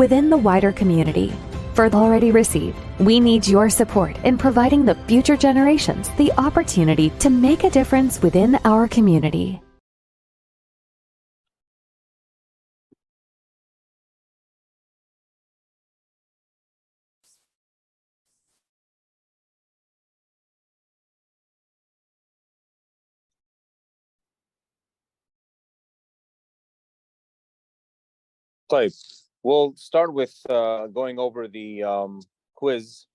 within the wider community. For the already received, we need your support in providing the future generations the opportunity to make a difference within our community. طيب, we'll start with going over the quiz.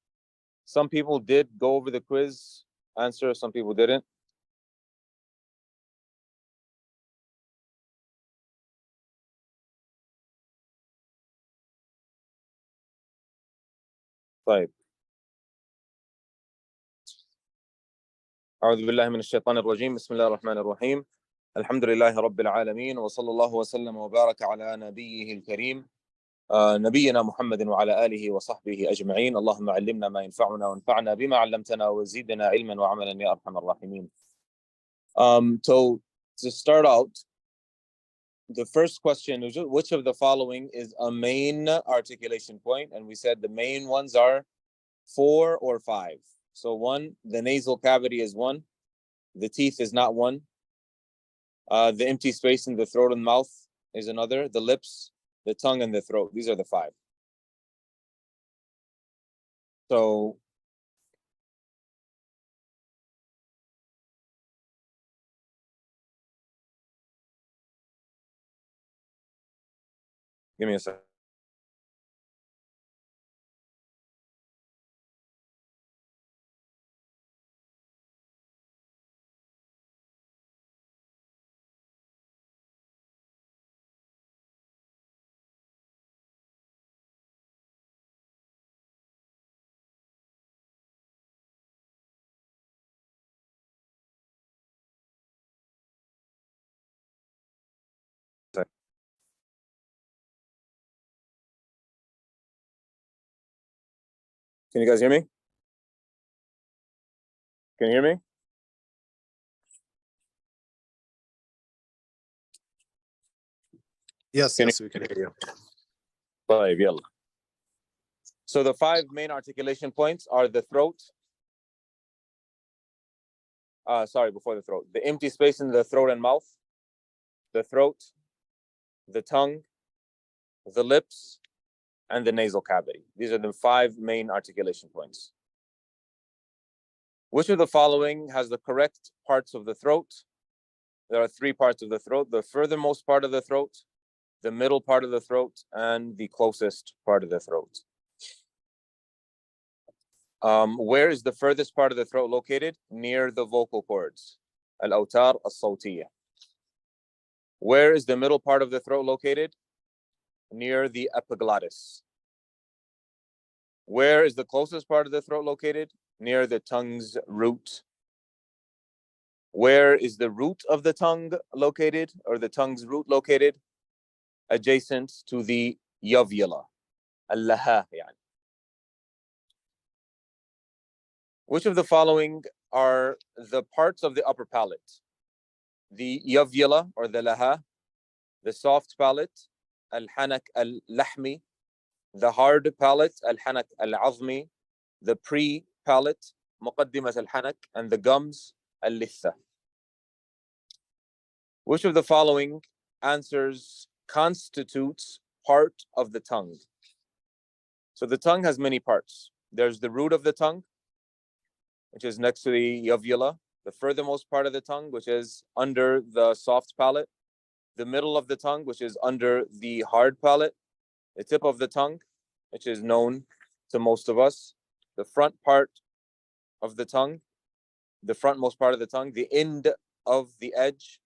Some people did go over the quiz answer, some people didn't. طيب. أعوذ بالله من الشيطان الرجيم. بسم الله الرحمن الرحيم. الحمد لله رب العالمين، وصلى الله وسلم وبارك على نبيه الكريم نبينا محمد وعلى آله وصحبه أجمعين. اللهم علمنا ما ينفعنا وانفعنا بما علمتنا وزيدنا علما وعملا يا أرحم الراحمين. So to start out, the first question is, which of the following is a main articulation point? And we said the main ones are 4 or 5. So 1, the nasal cavity is 1. The teeth is not 1. The empty space in the throat and mouth is another. The lips, the tongue, and the throat. These are the 5. So give me a second. Can you guys hear me? Can you hear me? Yes, we can hear you. طيب, يلا. So the 5 main articulation points are the throat. Sorry, before the throat. The empty space in the throat and mouth, the throat, the tongue, the lips, and the nasal cavity. These are the 5 main articulation points. Which of the following has the correct parts of the throat? There are 3 parts of the throat: the furthermost part of the throat, the middle part of the throat, and the closest part of the throat. Where is the furthest part of the throat located? Near the vocal cords. Al-awtar as-sawtiyya. Where is the middle part of the throat located? Near the epiglottis. Where is the closest part of the throat located? Near the tongue's root. Where is the root of the tongue located, or the tongue's root located? Adjacent to the uvula. Al-laha, yani. Which of the following are the parts of the upper palate? The uvula, or the laha, the soft palate, al-hanak al-lahmi, the hard palate, al-hanak al-azmi, the pre-palate, muqaddimat al-hanak, and the gums, al-litha. Which of the following answers constitutes part of the tongue? So the tongue has many parts. There's the root of the tongue, which is next to the uvula, the furthermost part of the tongue, which is under the soft palate, the middle of the tongue, which is under the hard palate, the tip of the tongue, which is known to most of us, the front part of the tongue, the frontmost part of the tongue, the end of the edge,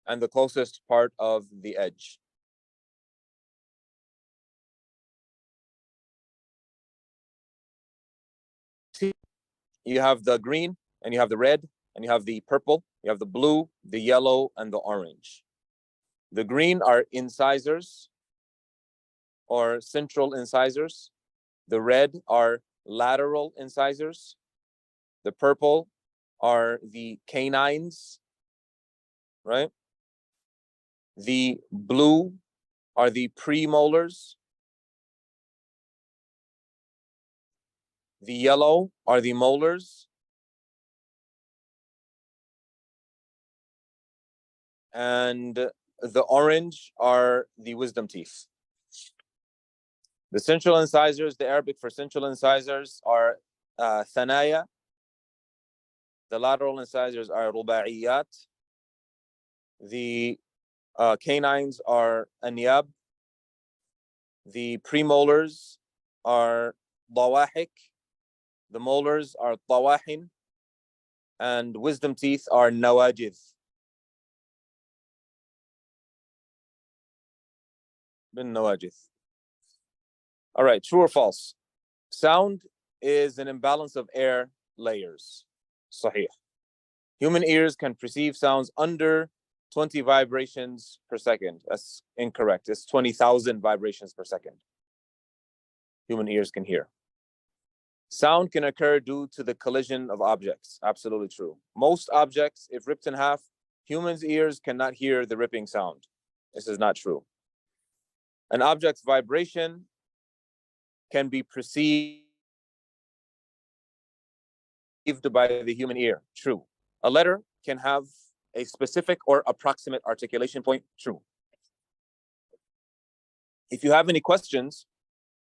and the closest part of the edge. You have the green, and you have the red, and you have the purple, you have the blue, the yellow, and the orange. The green are incisors, or central incisors. The red are lateral incisors. The purple are the canines, right? The blue are the premolars. The yellow are the molars. And the orange are the wisdom teeth. The central incisors, the Arabic for central incisors are thanaya. The lateral incisors are ruba'iyat. The canines are anyab. The premolars are dawahik. The molars are tawahin. And wisdom teeth are nawajid. Bin nawajid. All right, true or false? Sound is an imbalance of air layers. Sahih. Human ears can perceive sounds under 20 vibrations per second. That's incorrect. It's 20,000 vibrations per second. Human ears can hear. Sound can occur due to the collision of objects. Absolutely true. Most objects, if ripped in half, humans' ears cannot hear the ripping sound. This is not true. An object's vibration can be perceived by the human ear. True. A letter can have a specific or approximate articulation point. True. If you have any questions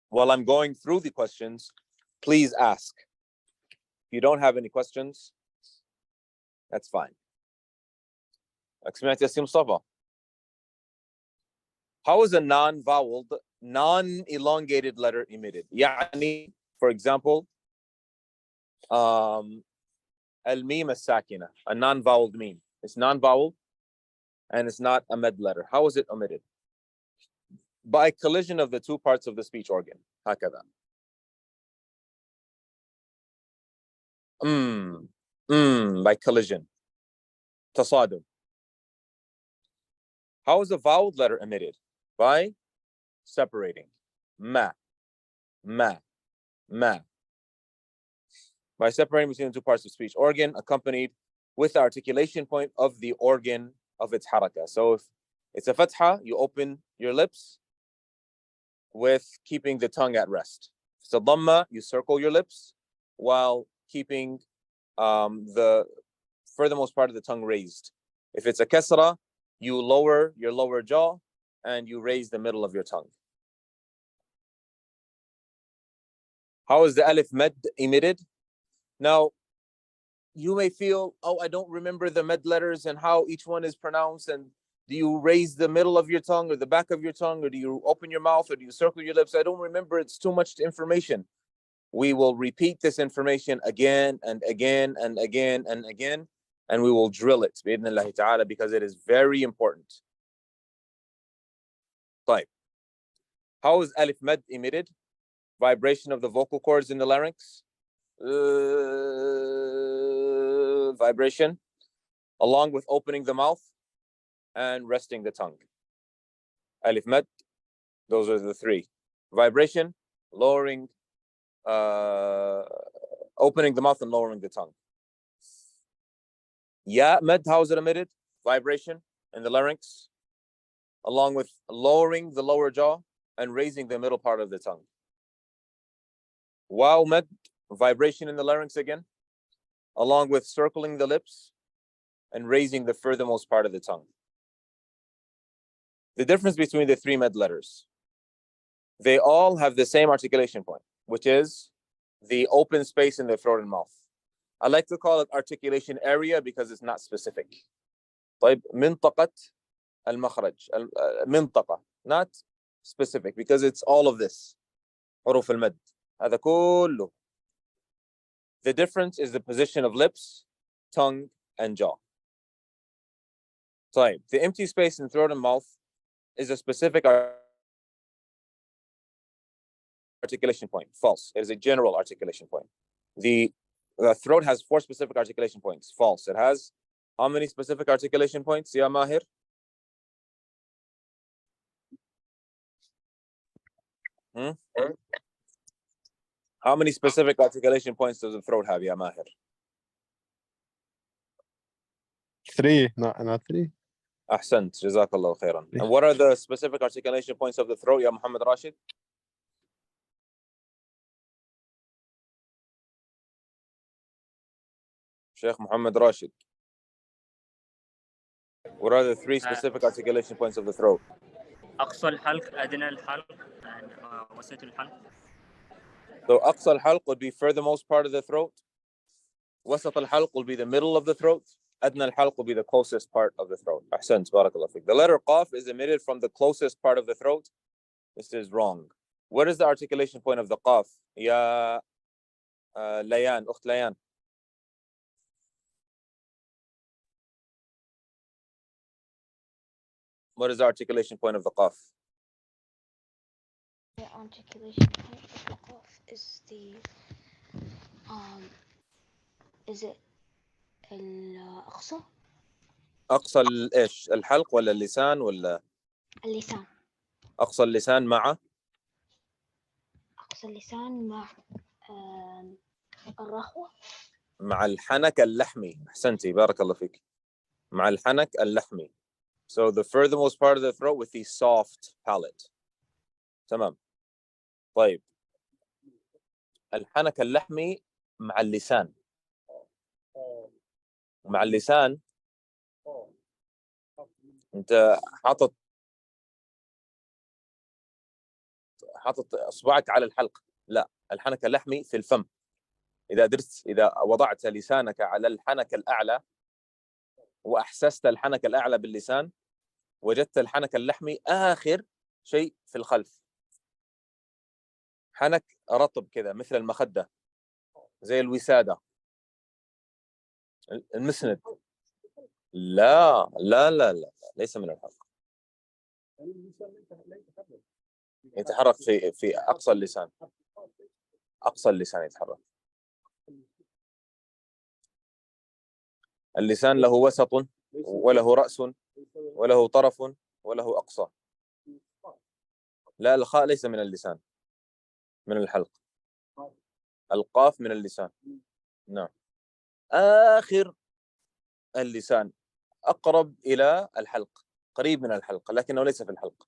while I'm going through the questions, please ask. If you don't have any questions, that's fine. How is a non-voweled, non-elongated letter emitted? يعني, for example, al-mim as-sakina, a non-voweled meme. It's non-vowel and it's not a med letter. How is it omitted? By collision of the two parts of the speech organ. هكذا. By collision. تصادم. How is a voweled letter emitted? By separating. Ma. By separating between the two parts of speech organ, accompanied with the articulation point of the organ of its haraka. So if it's a fatha, you open your lips with keeping the tongue at rest. If it's a dhamma, you circle your lips while keeping the furthermost part of the tongue raised. If it's a kasra, you lower your lower jaw and you raise the middle of your tongue. How is the alif med emitted? Now, you may feel, oh, I don't remember the med letters and how each one is pronounced. And do you raise the middle of your tongue or the back of your tongue, or do you open your mouth, or do you circle your lips? I don't remember. It's too much information. We will repeat this information again and again and again and again, and we will drill it, bi'idhnillahi ta'ala, because it is very important. طيب. How is alif med emitted? Vibration of the vocal cords in the larynx. Vibration, along with opening the mouth and resting the tongue. Alif med, those are the three. Vibration, lowering, opening the mouth and lowering the tongue. Ya med, how is it emitted? Vibration in the larynx, along with lowering the lower jaw and raising the middle part of the tongue. Waw med, vibration in the larynx again, along with circling the lips and raising the furthermost part of the tongue. The difference between the three med letters, they all have the same articulation point, which is the open space in the throat and mouth. I like to call it articulation area because it's not specific. طيب, منطقة المخرج, منطقة, not specific, because it's all of this. حروف المد. هذا كله. The difference is the position of lips, tongue, and jaw. طيب, the empty space in throat and mouth is a specific articulation point. False. It is a general articulation point. The throat has 4 specific articulation points. False. It has how many specific articulation points, Ya Mahir? How many specific articulation points does the throat have, Ya Mahir? 3, not 3. أحسنت جزاك الله خيرا. And what are the specific articulation points of the throat, يا محمد راشد? Sheikh Muhammad Rashid. What are the three specific articulation points of the throat? أقصى الحلق، أدنى الحلق، وسط الحلق. So أقصى الحلق would be furthermost part of the throat. وسط الحلق will be the middle of the throat. أدنى الحلق will be the closest part of the throat. أحسنت بارك الله فيك. The letter قاف is emitted from the closest part of the throat. This is wrong. What is the articulation point of the قاف? يا ليان، أخت ليان. What is the articulation point of the قاف? The articulation point of the قاف is the is it الأقصى؟ أقصى إيش؟ الحلق ولا اللسان ولا؟ اللسان. أقصى اللسان مع؟ أقصى اللسان مع الرخوة. مع الحنك اللحمي. أحسنتي بارك الله فيك. مع الحنك اللحمي. So the furthermost part of the throat with the soft palate. تمام. طيب. الحنك اللحمي مع اللسان. مع اللسان أنت حاطط اصبعك على الحلق. لا، الحنك اللحمي في الفم. اذا وضعت لسانك على الحنك الاعلى واحسست الحنك الاعلى باللسان، وجدت الحنك اللحمي اخر شيء في الخلف. حنك رطب كذا مثل المخده، زي الوساده، المسند. لا لا لا لا، ليس من الحلق. يتحرك في اقصى اللسان. اقصى اللسان يتحرك. اللسان له وسط وله رأس وله طرف وله أقصى. لا، الخاء ليس من اللسان، من الحلق. القاف من اللسان. نعم. آخر اللسان أقرب إلى الحلق، قريب من الحلق لكنه ليس في الحلق.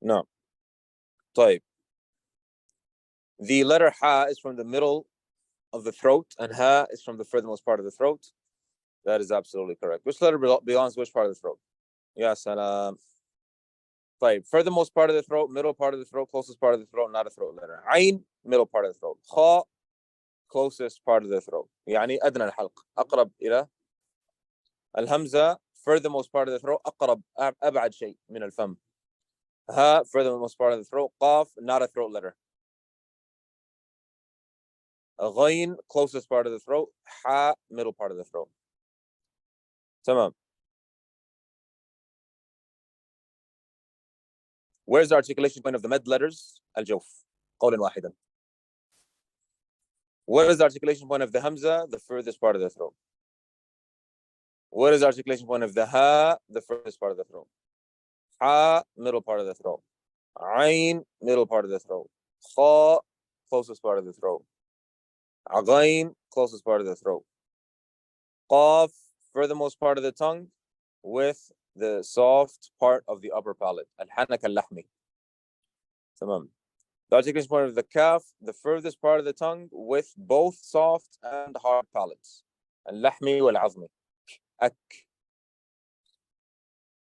نعم. طيب. The letter ha is from the middle of the throat and ha is from the furthermost part of the throat. That is absolutely correct. Which letter belongs to which part of the throat? Ya salam. طيب. Furthermost part of the throat, middle part of the throat, closest part of the throat, not a throat letter. عين, middle part of the throat. خاء, closest part of the throat. يعني أدنى الحلق، أقرب إلى الهمزة. Furthermost part of the throat، أقرب، أبعد شيء من الفم. ها, furthermost part of the throat. قاف, not a throat letter. غين, closest part of the throat. حاء, middle part of the throat. تمام. Where's the articulation point of the med letters? الجوف. قولا واحدا. What is the articulation point of the hamza? The furthest part of the throat. What is the articulation point of the ha? The furthest part of the throat. Ha, middle part of the throat. Ain, middle part of the throat. Kha, closest part of the throat. Again, closest part of the throat. Qaf, furthermost part of the tongue with the soft part of the upper palate. Al-hanak al-lahmi. Tamam. The articulation point of the kaf, the furthest part of the tongue with both soft and hard palates. Al-lahmi wal-azmi. Ak.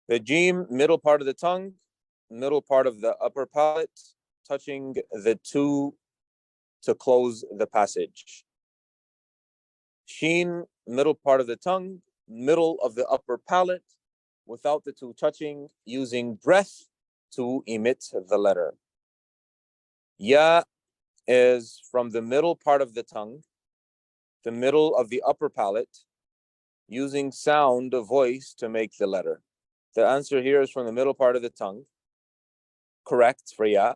The jim, middle part of the tongue, middle part of the upper palate, touching the two to close the passage. Sheen, middle part of the tongue, middle of the upper palate, without the two touching, using breath to emit the letter. Ya is from the middle part of the tongue, the middle of the upper palate, using sound, voice to make the letter. The answer here is from the middle part of the tongue, correct for ya.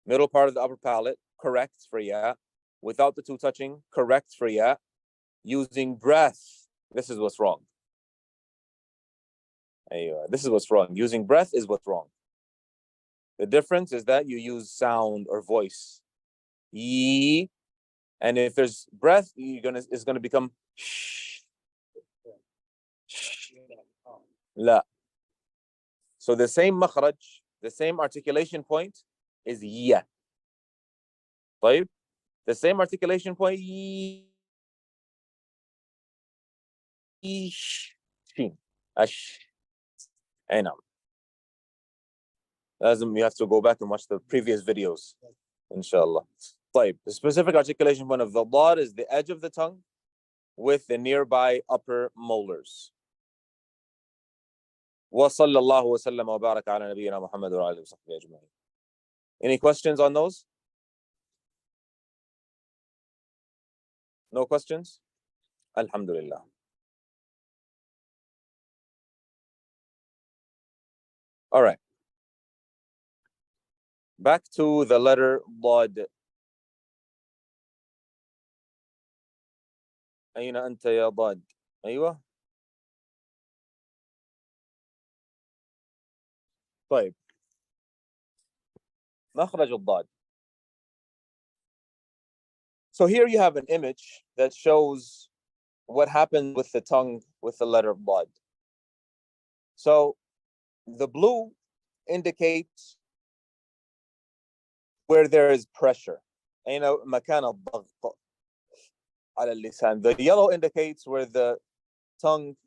Middle part of the upper palate, correct for ya. Without the two touching, correct for ya. Using breath, this is what's wrong. This is what's wrong. Using breath is what's wrong. The difference is that you use sound or voice. Yee. And if there's breath, it's gonna become shh. لا. So the same makhraj, the same articulation point is ya. طيب. The same articulation point شين أش. أي نعم. لازم you have to go back and watch the previous videos. Inshallah. طيب. The specific articulation point of the dad is the edge of the tongue with the nearby upper molars. وصلى الله وسلم وبارك على نبينا محمد وعلى آله وصحبه أجمعين. Any questions on those? No questions? Alhamdulillah. All right. Back to the letter ضاد. أين أنت يا ضاد؟ أيوة. طيب. مخرج الضاد. So here you have an image that shows what happened with the tongue with the letter ضاد. So the blue indicates where there is pressure. أين مكان الضغط على اللسان. The yellow indicates where the tongue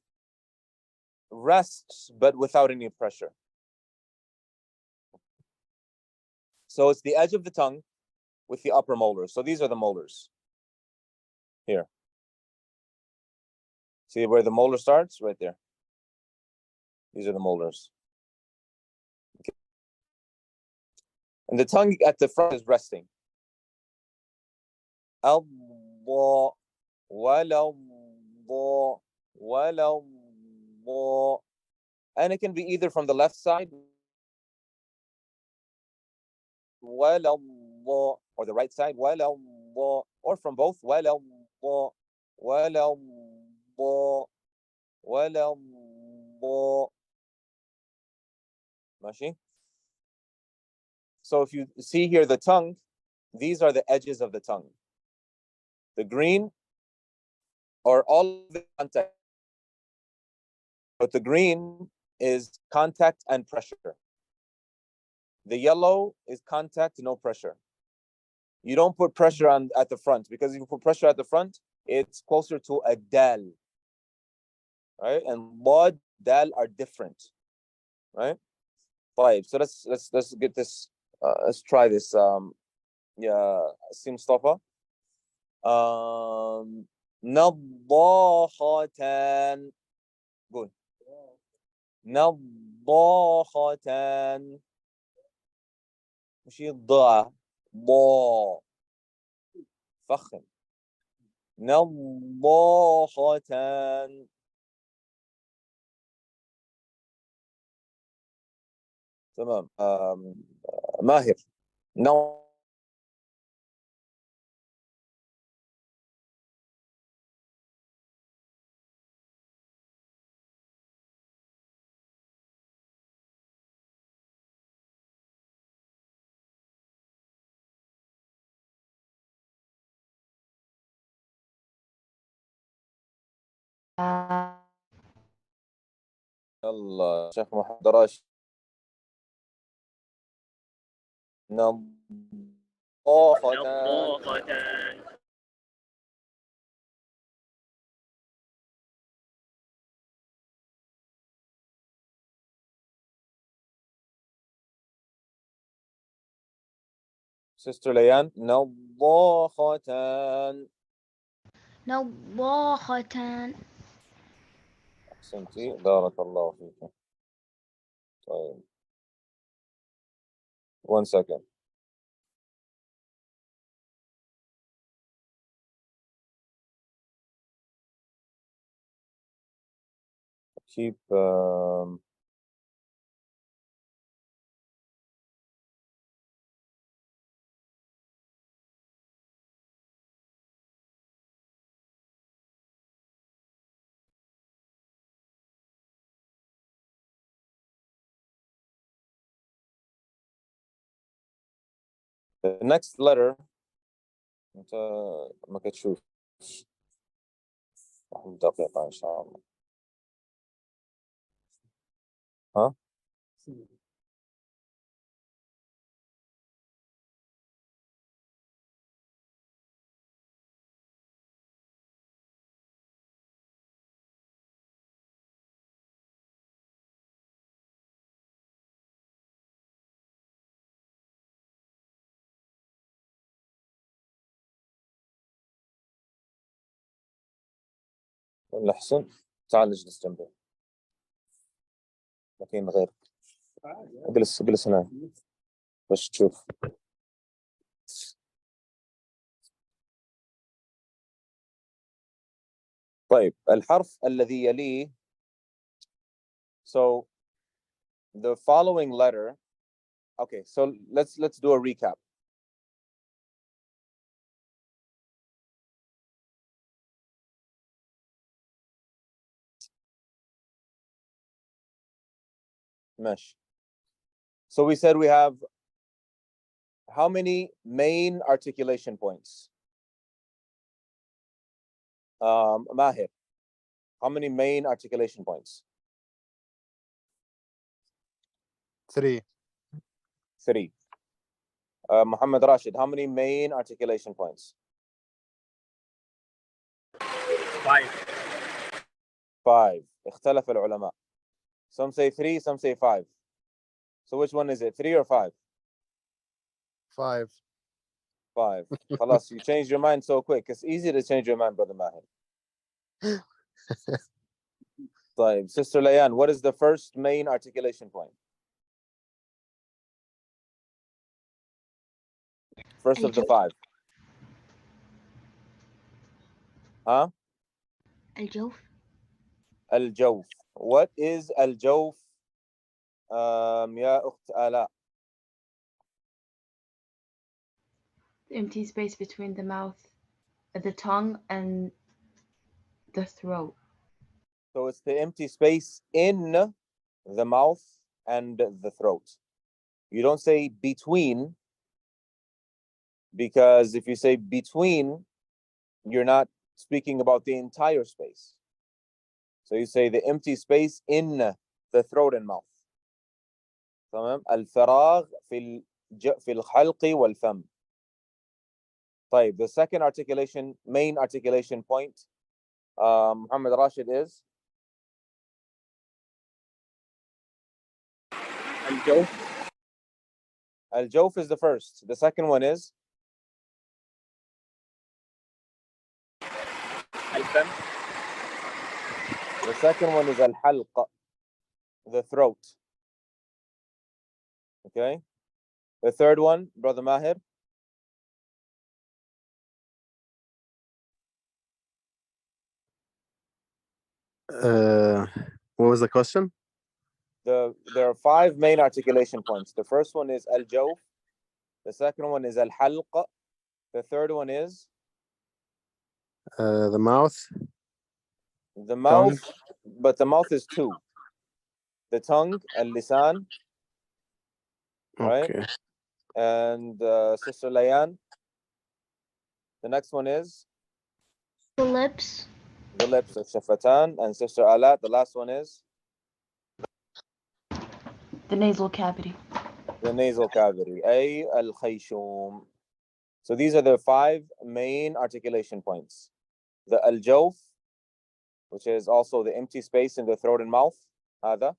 rests but without any pressure. So it's the edge of the tongue with the upper molars. So these are the molars. Here. See where the molar starts? Right there. These are the molars. Okay. And the tongue at the front is resting. Allah, wala, wala, and it can be either from the left side wala, or the right side wala, or from both wala, wala, wala, ماشي. So if you see here the tongue, these are the edges of the tongue. The green are all the contact, but the green is contact and pressure. The yellow is contact, no pressure. You don't put pressure on at the front, because if you put pressure at the front, it's closer to a dal, right? And bod, dal are different, right? Five. So let's get this. Let's try this. Yeah, Sim Mustafa. نضاخة. Good. نضاخة. مش ضاء ضاء فخم. نضاخة. تمام. ماهر. No. يلا شيخ محمد راشد. نضاخة. Sister Leanne. نضاخة. نضاخة. أحسنتي بارك الله فيك. طيب. 1 second. Keep the next letter. أنت ما كتشوف. واحد دقيقة إن شاء الله. ها ولا حسن تعال اجلس جنبي مكان غير اجلس هنا باش تشوف. طيب الحرف الذي يليه. So the following letter. Okay, so let's do a recap. Mesh. So we said we have how many main articulation points? Mahir, how many main articulation points? 3. 3. Muhammad Rashid, how many main articulation points? 5. 5. اختلف العلماء. Some say 3, some say 5. So which one is it, 3 or 5? 5. 5. خلاص, you changed your mind so quick. It's easy to change your mind, brother Mahir. طيب, Sister Layan, what is the first main articulation point? First of the 5. Huh? الجوف. الجوف. What is الجوف? يا أخت آلاء. The empty space between the mouth, the tongue, and the throat. So it's the empty space in the mouth and the throat. You don't say between, because if you say between, you're not speaking about the entire space. So you say the empty space in the throat and mouth. تمام. الفراغ في الحلق والفم. طيب, the second articulation, main articulation point, Muhammad Rashid, is الجوف. الجوف is the first. The second one is الفم. The second one is الحلق, the throat. Okay. The third one, Brother Mahir. What was the question? There are 5 main articulation points. The first one is al-jawf. The second one is al-halq. The third one is The mouth. the mouth, but the mouth is 2. The tongue, al-lisan, right? Okay. And Sister Layan, the next one is The lips. the lips, al-shafatan. And Sister Alat, the last one is The nasal cavity. the nasal cavity, ay al-khayshum. So these are the 5 main articulation points. The al-jawf, which is also the empty space in the throat and mouth. هذا.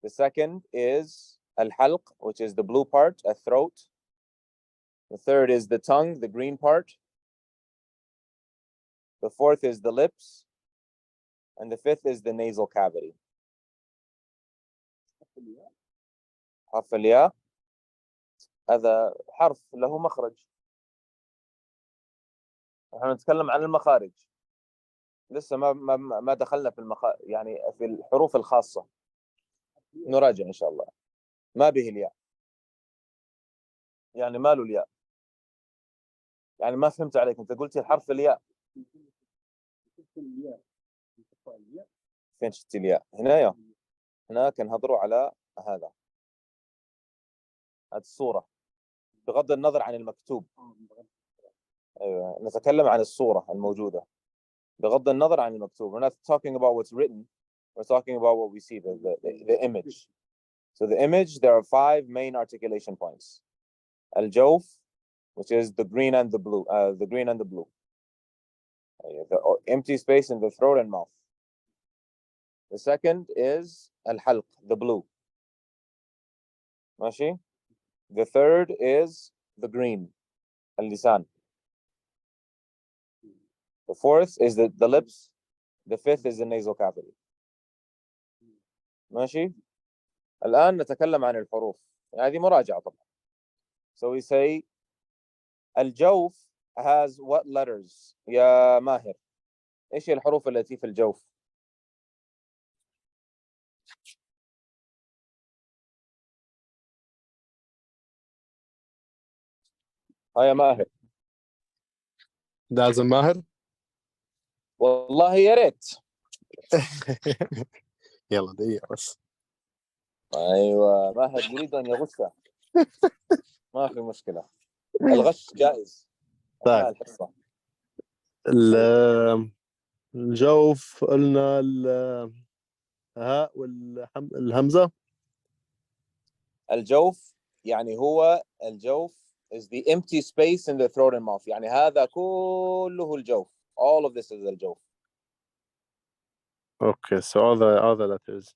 The second is al-halq, which is the blue part, a throat. The third is the tongue, the green part. The fourth is the lips. And the fifth is the nasal cavity. حرف الياء هذا حرف له مخرج. احنا نتكلم عن المخارج. لسه ما دخلنا في يعني في الحروف الخاصة. نراجع إن شاء الله. ما به الياء. يعني ما له الياء. يعني ما فهمت عليك. أنت قلتي الحرف الياء. فين شفتي الياء؟ هنا. هنا كنهضروا على هذا. هذه الصورة. بغض النظر عن المكتوب. أيوة. نتكلم عن الصورة الموجودة. بغض النظر عن المكتوب. We're not talking about what's written. We're talking about what we see, the image. So the image, there are 5 main articulation points. Al-Jawf, which is the green and the blue. The empty space in the throat and mouth. The second is Al-Halq, the blue. Mashi? The third is the green, Al-Lisan. The fourth is the lips. The fifth is the nasal cavity. ماشي؟ الآن نتكلم عن الحروف. هذه مراجعة طبعا. So we say الجوف has what letters يا ماهر؟ إيش هي الحروف التي في الجوف؟ يا ماهر. لازم ماهر. والله يا ريت. يلا دقيقة بس. أيوة ماهر يريد أن يغش. ما في مشكلة. الغش جائز. أثناء الحصة. الجوف قلنا الهاء والهمزة. الجوف يعني هو الجوف is the empty space in the throat and mouth. يعني هذا كله الجوف. All of this is الجوف. Okay, so all the letters.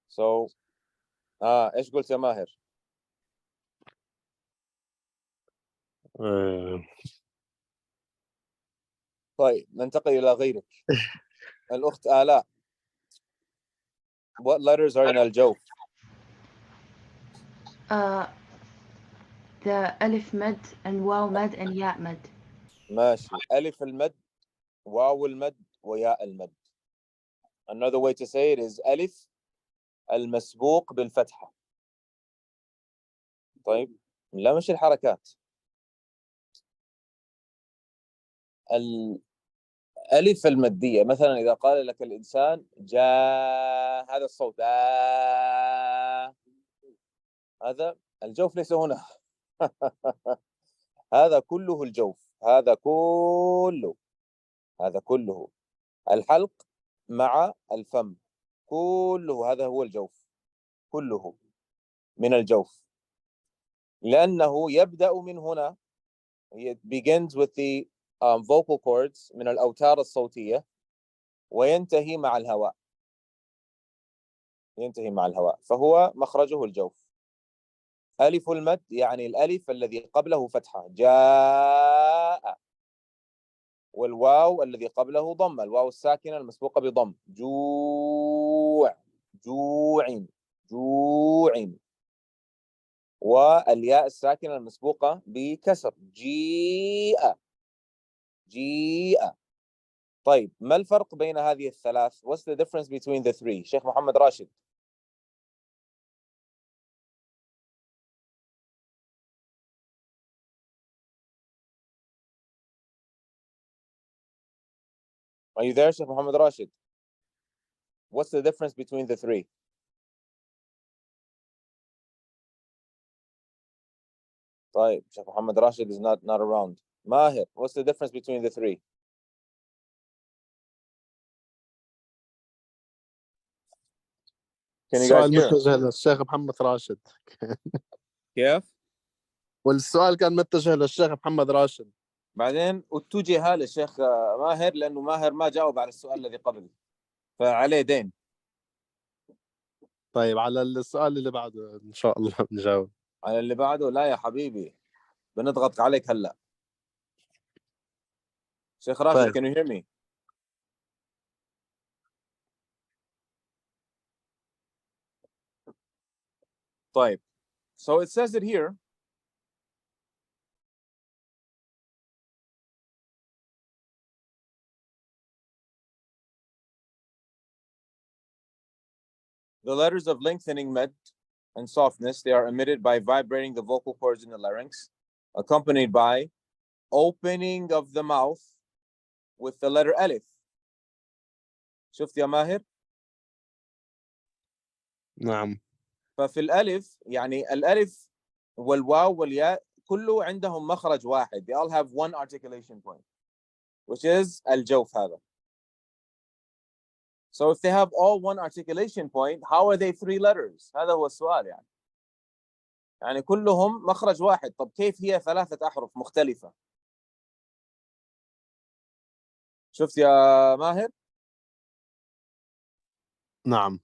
So إيش قلت يا ماهر؟ طيب ننتقل إلى غيرك. الأخت آلاء. What letters are in الجوف؟ The ألف مد and واو مد and ياء مد. ماشي. ألف المد، واو المد، وياء المد. Another way to say it is ألف المسبوق بالفتحة. طيب لا مش الحركات. الألف المادية مثلا إذا قال لك الإنسان جاء، هذا الصوت هذا الجوف ليس هنا. هذا كله الجوف. هذا كله الحلق مع الفم كله، هذا هو الجوف كله من الجوف، لأنه يبدأ من هنا. It begins with the vocal cords من الأوتار الصوتية وينتهي مع الهواء. فهو مخرجه الجوف. ألف المد يعني الألف الذي قبله فتحة جاء، والواو الذي قبله ضم، الواو الساكنة المسبوقة بضم جوع، والياء الساكنة المسبوقة بكسر جيء. طيب ما الفرق بين هذه الثلاث؟ What's the difference between the three? شيخ محمد راشد. Are you there, Sheikh Muhammad Rashid? What's the difference between the three? طيب Sheikh Muhammad Rashid is not around. Mahir, what's the difference between the three? Can you guys السؤال hear? متجه للشيخ محمد راشد. كيف؟ والسؤال كان متجه للشيخ محمد راشد. بعدين اتجه للشيخ ماهر لأنه ماهر ما جاوب على السؤال الذي قبل فعليه دين. طيب على السؤال اللي بعده إن شاء الله نجاوب. على اللي بعده لا يا حبيبي بنضغط عليك هلا. شيخ راشد طيب. can you hear me? طيب so it says it here. The letters of lengthening med and softness, they are emitted by vibrating the vocal cords in the larynx, accompanied by opening of the mouth with the letter ألف. شفت يا ماهر؟ نعم. ففي الألف يعني الألف والواو والياء كله عندهم مخرج واحد. They all have one articulation point. which is الجوف هذا. So if they have all one articulation point, how are they 3 letters? هذا هو السؤال يعني. يعني كلهم مخرج واحد. طب كيف هي 3 أحرف مختلفة؟ شفت يا ماهر؟ نعم.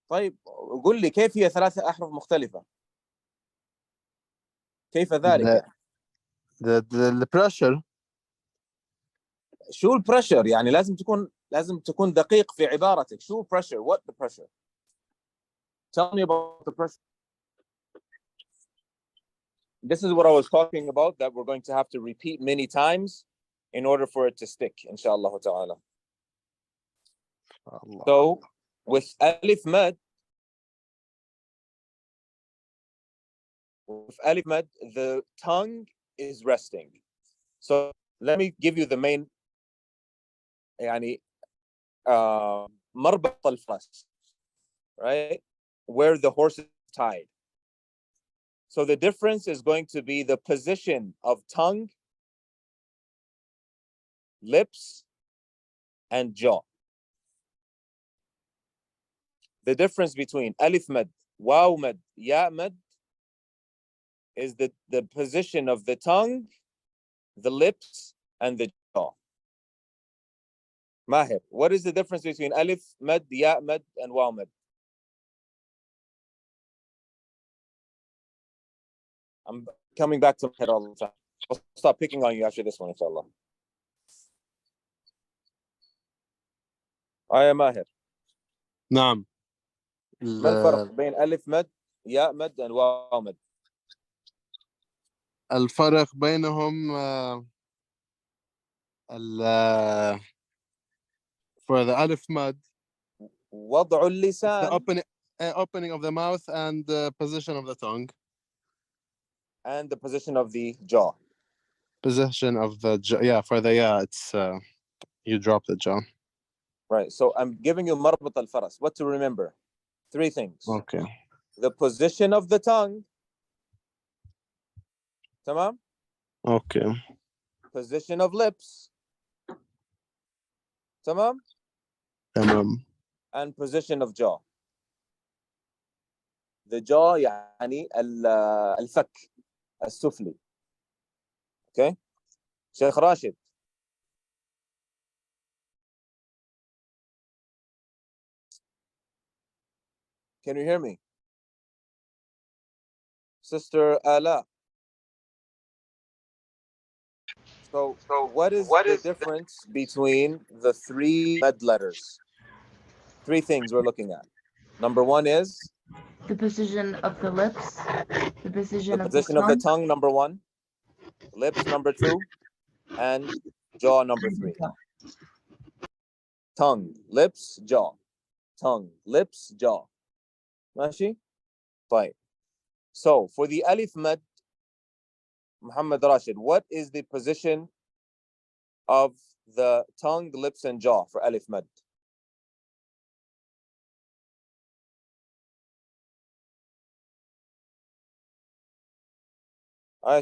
طيب قل لي كيف هي 3 أحرف مختلفة؟ كيف ذلك يعني؟ the pressure. شو البريشر؟ يعني لازم تكون دقيق في عبارتك. شو البريشر؟ What the pressure? Tell me about the pressure. This is what I was talking about, that we're going to have to repeat many times in order for it to stick, inshallah ta'ala. So with alif mad, the tongue is resting. So let me give you the main يعني مربط الفرس, right? Where the horse is tied. So the difference is going to be the position of tongue, lips, and jaw. The difference between alif mad, waw mad, ya mad is the position of the tongue, the lips, and the jaw. Mahir, what is the difference between alif mad, ya mad, and waw mad? I'm coming back to it all the time. I'll stop picking on you after this one, inshallah. يا ماهر. نعم. ما الفرق بين ألف مد ياء مد وواو مد؟ الفرق بينهم for the alif mad, وضع اللسان, the opening of the mouth and the position of the tongue, and the position of the jaw. Position of the jaw. Yeah, for the it's you drop the jaw. Right. So I'm giving you مربط الفرس. What to remember? 3 things. Okay. The position of the tongue. تمام? Okay. Position of lips. تمام? تمام. And position of jaw. The jaw يعني الفك السفلي. Okay? Sheikh Rashid. Can you hear me? Sister Ala. So what is the difference between the 3 med letters? 3 things we're looking at. Number 1 is The position of the lips, the position the of position the of the tongue, number 1, lips, number 2, and jaw, number 3. Tongue, lips, jaw. Tongue, lips, jaw. ماشي؟ طيب. So for the alif mad, Muhammad Rashid, what is the position of the tongue, lips, and jaw for alif mad?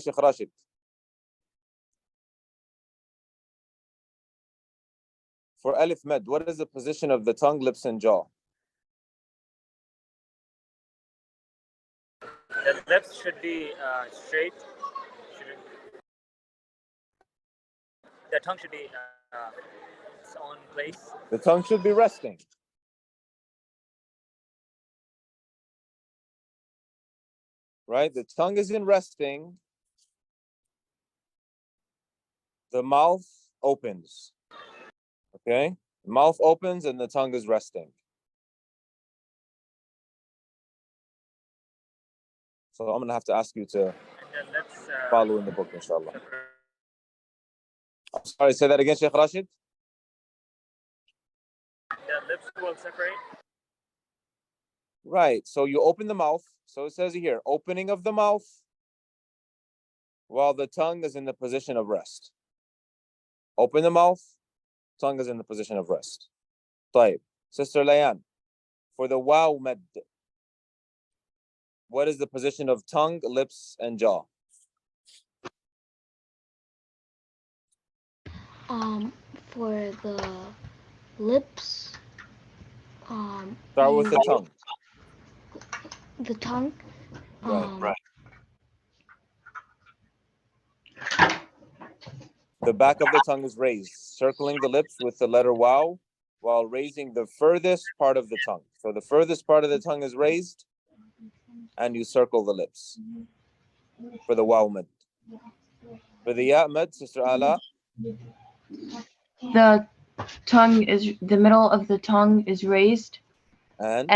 Sheikh Rashid. For alif mad, what is the position of the tongue, lips, and jaw? The lips should be straight. The tongue should be its own place. The tongue should be resting. Right? The tongue is in resting. The mouth opens. Okay? The mouth opens and the tongue is resting. So I'm going to have to ask you to follow in the book, inshallah. I'm sorry, say that again, Sheikh Rashid. The lips will separate. Right. So you open the mouth. So it says here, opening of the mouth while the tongue is in the position of rest. Open the mouth, tongue is in the position of rest. طيب. Sister Layan, for the waw mad, what is the position of tongue, lips, and jaw? For the lips, Start with the tongue. the tongue, Right. The back of the tongue is raised, circling the lips with the letter waw, while raising the furthest part of the tongue. So the furthest part of the tongue is raised, and you circle the lips for the waw mad. For the ya mad, Sister Ala, The tongue is, the middle of the tongue is raised, and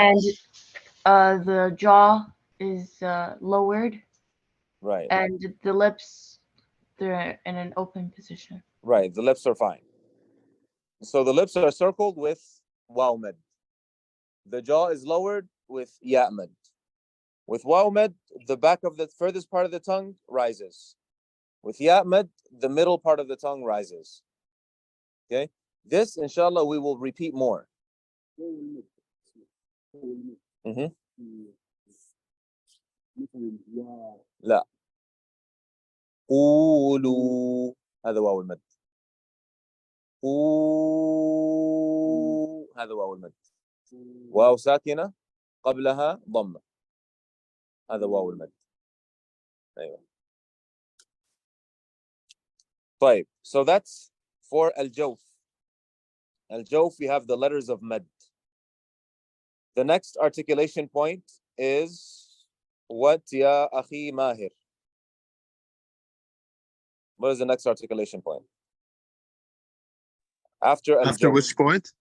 the jaw is lowered, right, and the lips, they're in an open position. right. The lips are fine. So the lips are circled with waw mad. The jaw is lowered with ya mad. With waw mad, the back of the furthest part of the tongue rises. With ya mad, the middle part of the tongue rises. Okay? This, inshallah, we will repeat more. لا. قولوا هذا واو المد. هذا واو المد. واو ساكنة قبلها ضمة. هذا واو المد. أيوة. طيب, so that's for al-jawf. Al-jawf, we have the letters of mad. The next articulation point is what ya akhi mahir? What is the next articulation point? After al-jawf. After which point?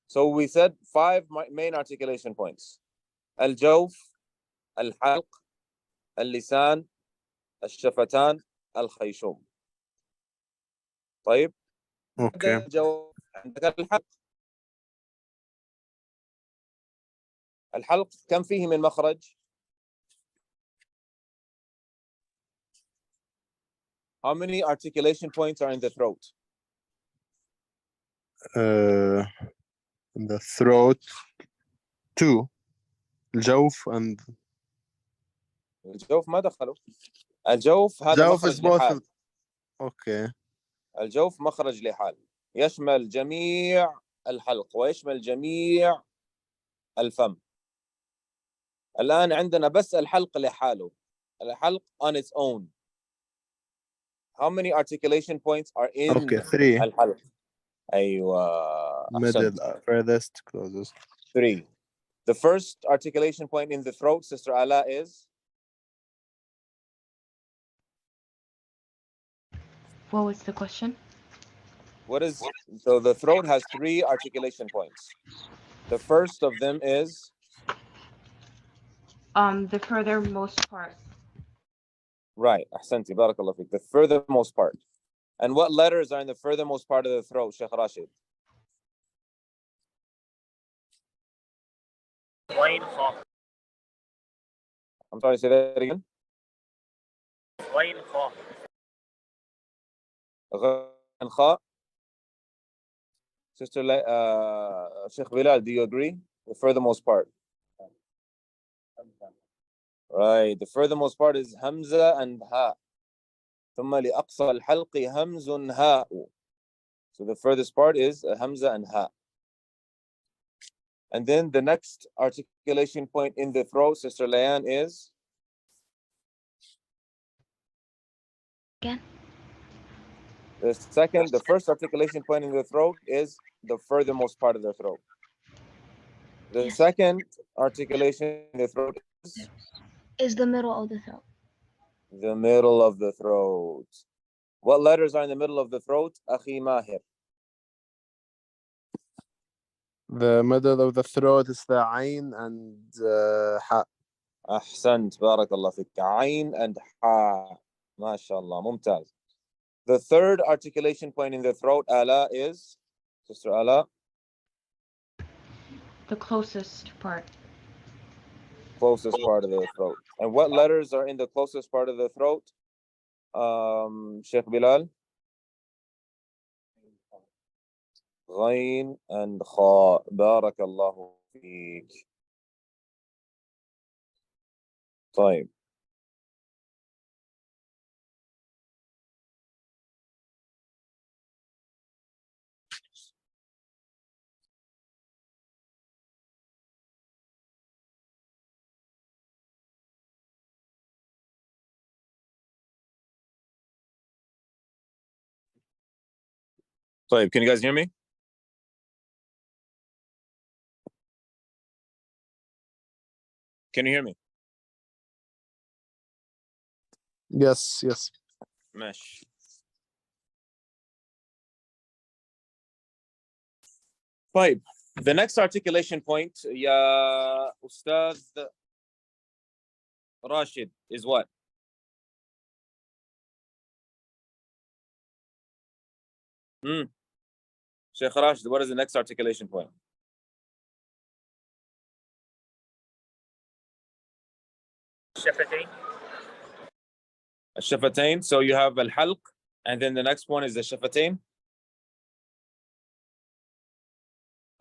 So we said 5 main articulation points. Al-jawf, al-halq, al-lisan, al-shafatan, al-khayshum. طيب. Okay. الجوف عندك الحلق. الحلق كم فيه من مخرج؟ How many articulation points are in the throat? In the throat, 2. الجوف and الجوف ما دخلوا. الجوف هذا الجوف مخرج is both. لحال. Okay. الجوف مخرج لحال يشمل جميع الحلق ويشمل جميع الفم. الآن عندنا بس الحلق لحاله. الحلق on its own. How many articulation points are in Okay, 3. الحلق؟ أيوة. Middle, أحسنت. furthest, closest. 3. The first articulation point in the throat, Sister Ala, is? What was the question? What is, so the throat has 3 articulation points. The first of them is? The furthermost part. Right, أحسنتي, بارك الله فيك. The furthermost part. And what letters are in the furthermost part of the throat, Sheikh Rashid? غين خاء. I'm sorry, say that again. غين خاء. غين خاء. Sister Sheikh Bilal, do you agree? The furthermost part. Right, the furthermost part is Hamza and Ha. ثم لأقصى الحلق همز هاء. So the furthest part is Hamza and Ha. And then the next articulation point in the throat, Sister Layan, is? Again? The first articulation point in the throat is the furthermost part of the throat. The second articulation in the throat Is the middle of the throat. the middle of the throat. What letters are in the middle of the throat? Akhi Mahir. The middle of the throat is the Ain and Ha. أحسنت, بارك الله فيك. عين and Ha. ما شاء الله, ممتاز. The third articulation point in the throat, Ala, is? Sister Ala? The closest part. Closest part of the throat. And what letters are in the closest part of the throat? Sheikh Bilal? غين and خاء. بارك الله فيك. طيب. طيب, can you guys hear me? Can you hear me? Yes, yes. ماشي. طيب, the next articulation point, يا أستاذ Rashid, is what? Sheikh Rashid, what is the next articulation point? شفتين. الشفتين. So you have الحلق, and then the next one is the شفتين.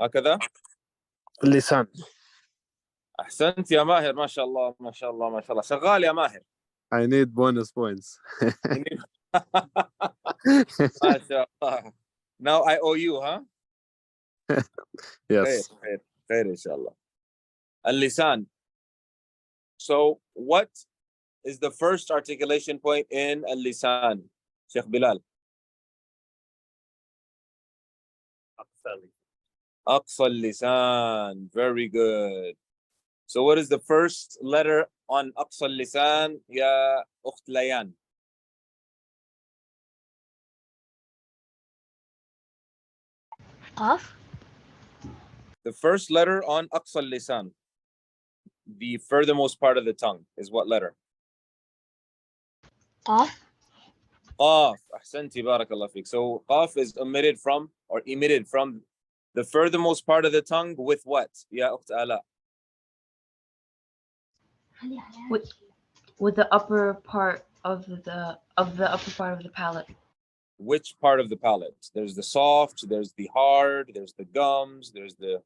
هكذا. اللسان. أحسنت يا ماهر, ما شاء الله ما شاء الله ما شاء الله, شغال يا ماهر. I need bonus points. ما شاء الله. Now I owe you, huh? Yes. خير خير إن شاء الله. اللسان. So what is the first articulation point in اللسان, Sheikh Bilal? أقصى اللسان. Very good. So what is the first letter on أقصى اللسان يا أخت ليان? Off. The first letter on أقصى اللسان, the furthermost part of the tongue, is what letter? Off. قاف. أحسنتي, بارك الله فيك. So قاف is emitted from the furthermost part of the tongue with what, يا أخت آلاء? With the upper part of the upper part of the palate. Which part of the palate? There's the soft, there's the hard, there's the gums, there's the...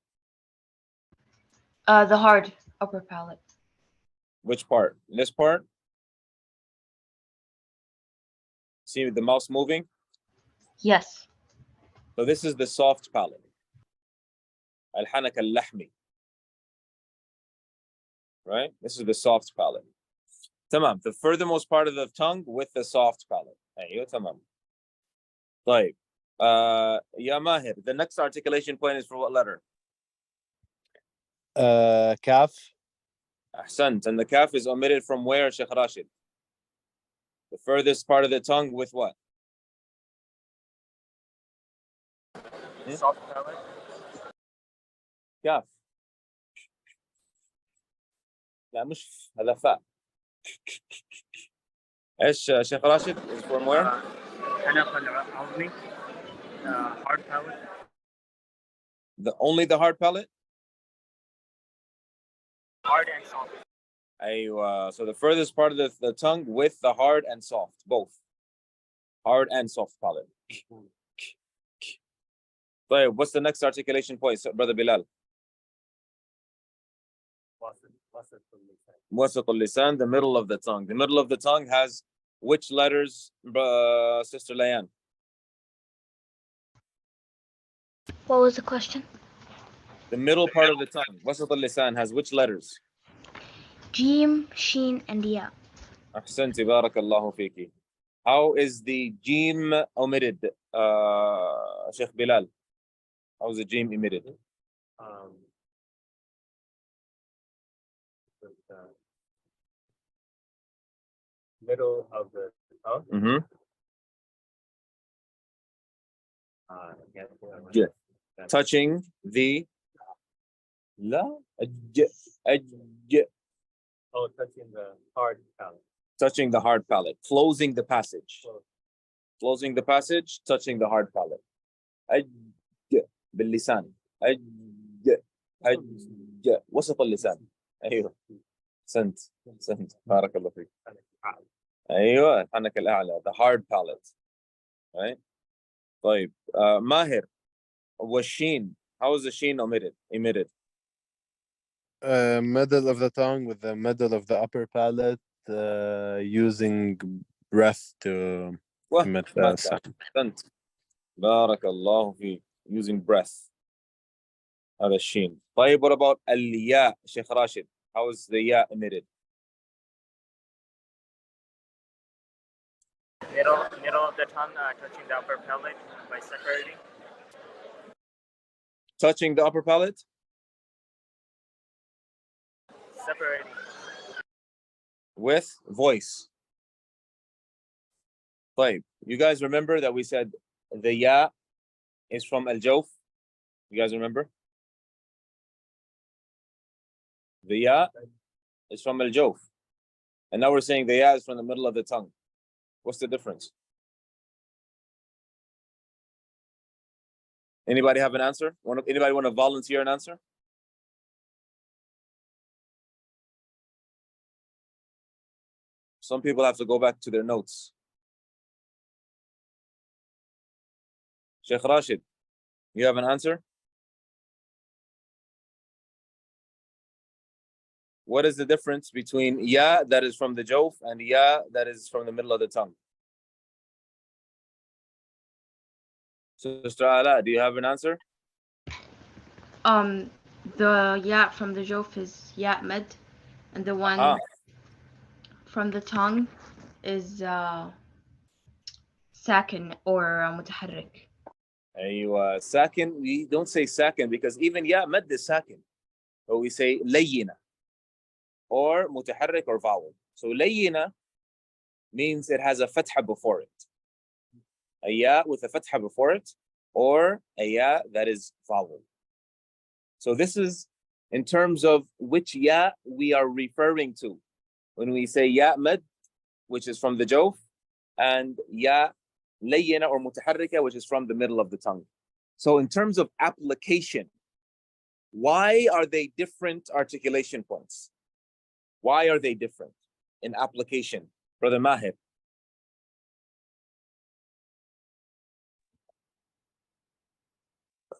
The hard upper palate. Which part? This part? See the mouse moving? Yes. So this is the soft palate. الحنك اللحمي. Right? This is the soft palate. تمام. The furthermost part of the tongue with the soft palate. أيوة تمام. طيب. يا ماهر, the next articulation point is for what letter? Kaf. أحسنت. And the kaf is omitted from where, Sheikh Rashid? The furthest part of the tongue with what? Soft palate. كاف. لا مش هذا فاء. ايش شيخ راشد is from where? الحنك العظمي. Hard palate. Only the hard palate? Hard and soft. أيوة. So the furthest part of the tongue with the hard and soft, both. Hard and soft palate. طيب, what's the next articulation point, brother Bilal? وسط اللسان, the middle of the tongue. The middle of the tongue has which letters, Sister Layan? What was the question? The middle part of the tongue, وسط اللسان, has which letters? Jim, Sheen, and Ya. أحسنتي, بارك الله فيكي. How is the jim omitted, Sheikh Bilal? How is the jim omitted? Middle of the tongue. Mm-hmm. Yeah. Touching the لا touching the hard palate. touching the hard palate, closing the passage. Closing the passage, touching the hard palate. باللسان. وسط اللسان. أيوه. سنت بارك الله فيك. أيوه الحنك الأعلى, the hard palate. Right? طيب, ماهر, والشين, how is the sheen emitted? Middle of the tongue with the middle of the upper palate, using breath to emit the sound. أحسنت. بارك الله فيك. Using breath. هذا الشين. طيب, what about الياء, Sheikh Rashid? How is the ya emitted? middle of the tongue touching the upper palate by separating. Touching the upper palate? Separating. With voice. طيب, you guys remember that we said the ya is from al-jawf? You guys remember? The ya is from al-jawf. And now we're saying the ya is from the middle of the tongue. What's the difference? Anybody have an answer? Anybody want to volunteer an answer? Some people have to go back to their notes. Sheikh Rashid, you have an answer? What is the difference between ya that is from the jawf and ya that is from the middle of the tongue? Sister Ala, do you have an answer? The ya from the jawf is ya mad, and the one from the tongue is sakin or mutaharrik. أيوة, sakin, we don't say sakin because even ya mad is sakin. But we say layyina or mutaharrik or vowel. So layyina means it has a fatha before it. A ya with a fatha before it, or a ya that is vowel. So this is in terms of which ya we are referring to when we say ya mad, which is from the jawf, and ya layyina or mutaharrika, which is from the middle of the tongue. So in terms of application, why are they different articulation points? Why are they different in application? Brother Mahir.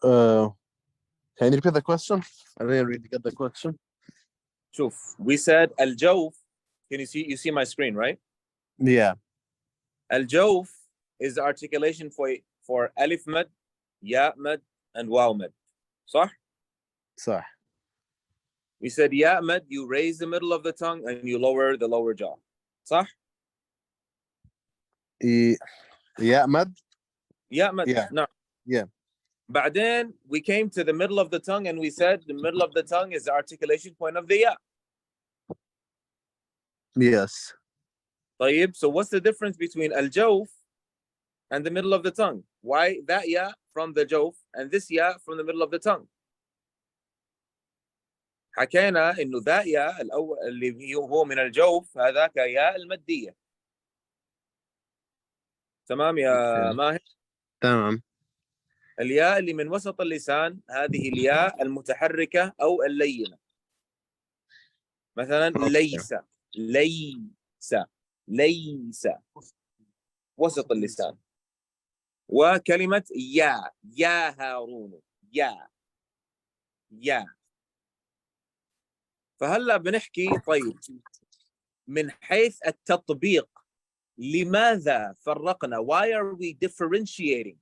Can you repeat the question? I didn't really get the question. Shuf, we said al-jawf. Can you see? You see my screen, right? Yeah. Al-jawf is the articulation for alif mad, ya mad, and waw mad. صح? صح. We said ya mad, you raise the middle of the tongue and you lower the lower jaw. صح? Ya mad? Ya mad. Yeah. No. Yeah. بعدين we came to the middle of the tongue and we said the middle of the tongue is the articulation point of the ya. Yes. طيب, so what's the difference between al-jawf and the middle of the tongue? Why that ya from the jawf and this ya from the middle of the tongue? حكينا انه ذا يا الاول اللي هو من الجوف هذاك يا الماديه. تمام يا ماهر؟ تمام. الياء اللي من وسط اللسان هذه الياء المتحركه او اللينه. مثلا ليس، ليس، ليس وسط اللسان. وكلمه يا هارون، يا. فهلا بنحكي طيب من حيث التطبيق لماذا فرقنا؟ Why are we differentiating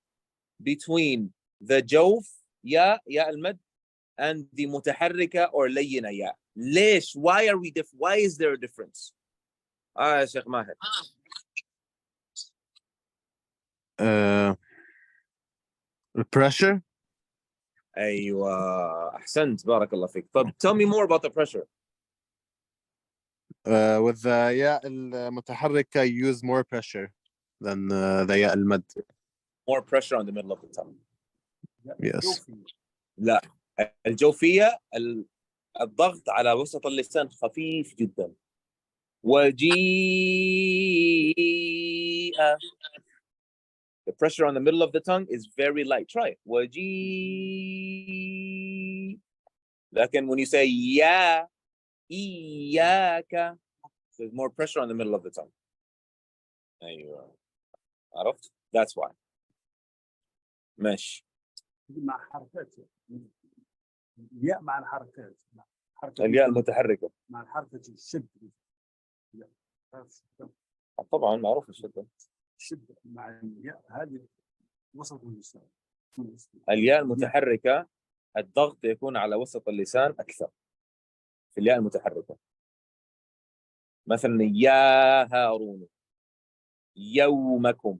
between the jawf يا المد and the متحركة or لينة يا؟ ليش؟ Why are we why is there a difference؟ يا شيخ ماهر. Pressure. ايوه احسنت بارك الله فيك. طب tell me more about the pressure. With the ياء المتحركة use more pressure than the ياء المد. More pressure on the middle of the tongue. Yes. لا الجوفية الضغط على وسط اللسان خفيف جدا. وجيء. The pressure on the middle of the tongue is very light. Try it. وجيء. لكن when you say يا إياك, there's more pressure on the middle of the tongue. أيوة. عرفت? That's why. ماشي. مع حركات الياء مع الحركات الياء المتحركة مع الحركة الشد طبعا معروف الشدة. الشد مع الياء هذه وسط اللسان. الياء المتحركة الضغط يكون على وسط اللسان أكثر في الياء المتحركة. مثلا يا هارون، يومكم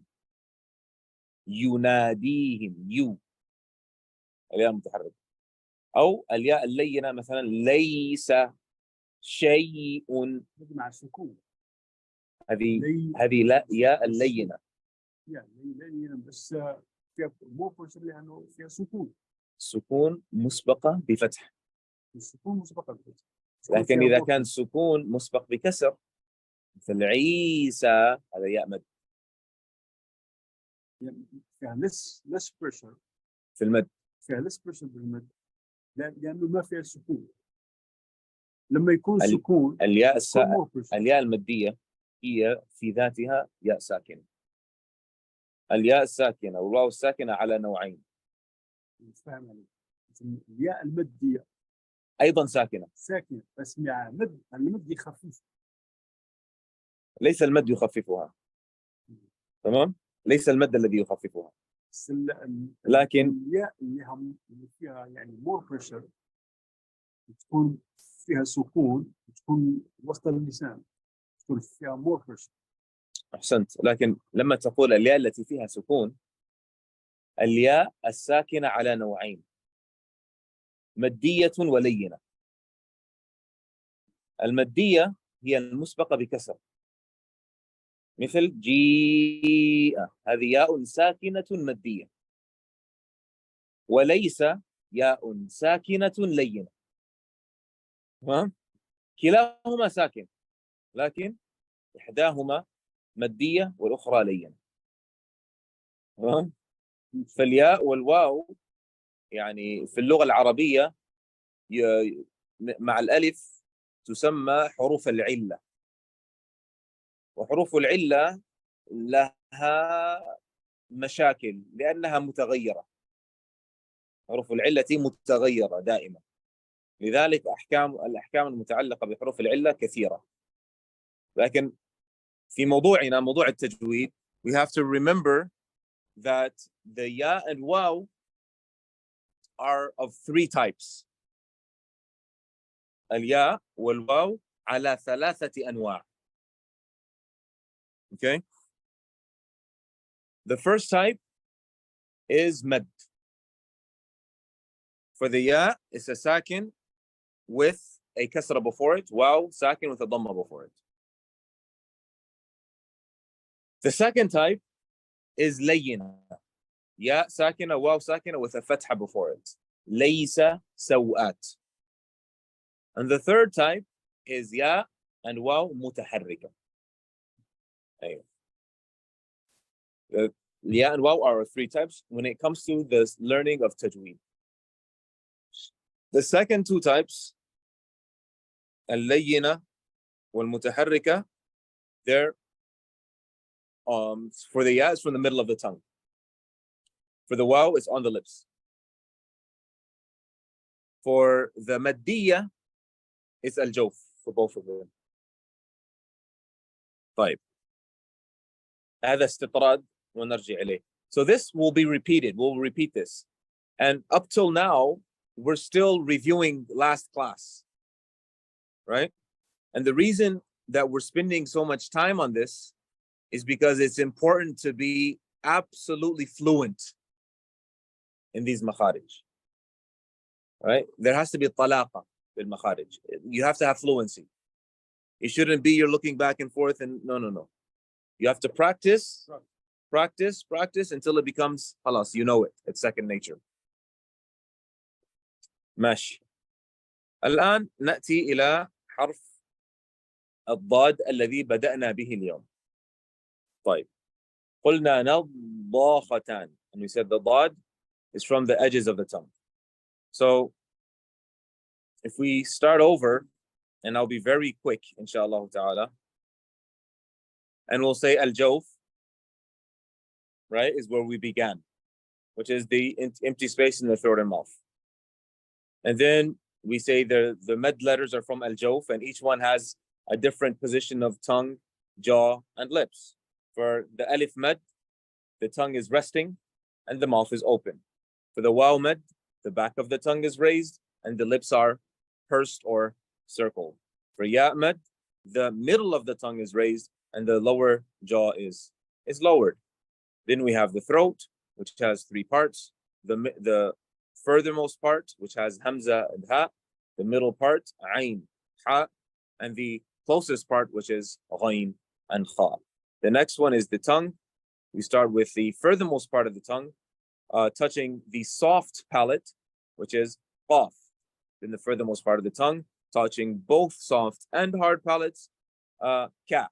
يناديهم يو الياء المتحركة. أو الياء اللينة مثلا ليس شيء، مع السكون. هذه لا ياء اللينة. يعني بس فيها مو فرصة لأنه فيها سكون. سكون مسبقة بفتح. السكون مسبقة بفتح. لكن إذا كان سكون مسبق بكسر مثل عيسى هذا ياء مد. فيها less pressure في المد. فيها less pressure بالمد لأنه ما فيها سكون. لما يكون سكون الياء المدية هي في ذاتها ياء ساكنة. الياء الساكنة والواو الساكنة على نوعين. فاهم عليك. الياء المدية أيضا ساكنة بس مع مد، المد يخفف. ليس المد يخففها. تمام؟ ليس المد الذي يخففها. لكن الياء اللي فيها يعني more pressure تكون فيها سكون، تكون وسط اللسان، تكون فيها more pressure. أحسنت. لكن لما تقول الياء التي فيها سكون، الياء الساكنة على نوعين، مدية ولينة. المدية هي المسبقة بكسر، مثل جيء، هذه ياء ساكنة مدية، وليس ياء ساكنة لينة. تمام؟ كلاهما ساكن، لكن إحداهما مدية والأخرى لينة. تمام؟ فالياء والواو يعني في اللغة العربية مع الألف تسمى حروف العلة، وحروف العلة لها مشاكل لأنها متغيرة. حروف العلة متغيرة دائما، لذلك الأحكام المتعلقة بحروف العلة كثيرة. لكن في موضوعنا موضوع التجويد we have to remember that the ya and waw are of three types. الياء والواو على 3 أنواع. Okay? The first type is mad. For the ya, it's a sakin with a kasra before it. Waw, sakin with a dhamma before it. The second type is layyina. Ya sakina, waw sakina with a fatha before it. Laysa sawat. And the third type is ya and waw mutaharrika. The ya and waw are 3 types when it comes to the learning of tajweed. The second 2 types, al-layyina wal-mutaharrika, they're for the ya, it's from the middle of the tongue. For the waw, it's on the lips. For the maddiya, it's al-jawf for both of them. طيب. هذا استطراد ونرجع إليه. So this will be repeated. We'll repeat this. And up till now, we're still reviewing last class, right? And the reason that we're spending so much time on this is because it's important to be absolutely fluent in these makharij, right? There has to be talaqa bil makharij. You have to have fluency. It shouldn't be you're looking back and forth and no. You have to practice until it becomes halas, you know it. It's second nature. ماشي. الآن نأتي إلى حرف الضاد الذي بدأنا به اليوم. طيب. قلنا نضاختان. And we said the ضاد is from the edges of the tongue. So if we start over, and I'll be very quick, inshallah ta'ala, and we'll say al-jawf, right, is where we began, which is the empty space in the throat and mouth. And then we say the med letters are from al-jawf, and each one has a different position of tongue, jaw, and lips. For the alif med, the tongue is resting and the mouth is open. For the waw med, the back of the tongue is raised and the lips are pursed or circled. For ya med, the middle of the tongue is raised and the lower jaw is is lowered. Then we have the throat, which has three parts. The furthermost part, which has hamza and ha. The middle part, ayn, ha. And the closest part, which is ghayn and kha. The next one is the tongue. We start with the furthermost part of the tongue, touching the soft palate, which is qaf. Then the furthermost part of the tongue, touching both soft and hard palates, kaf.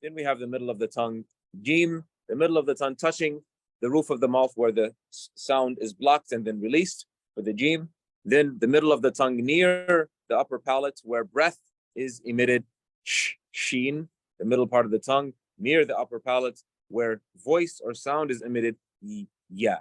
Then we have the middle of the tongue, jim. The middle of the tongue touching the roof of the mouth where the sound is blocked and then released for the jim. Then the middle of the tongue near the upper palate where breath is emitted, sheen. The middle part of the tongue near the upper palate where voice or sound is emitted, ya.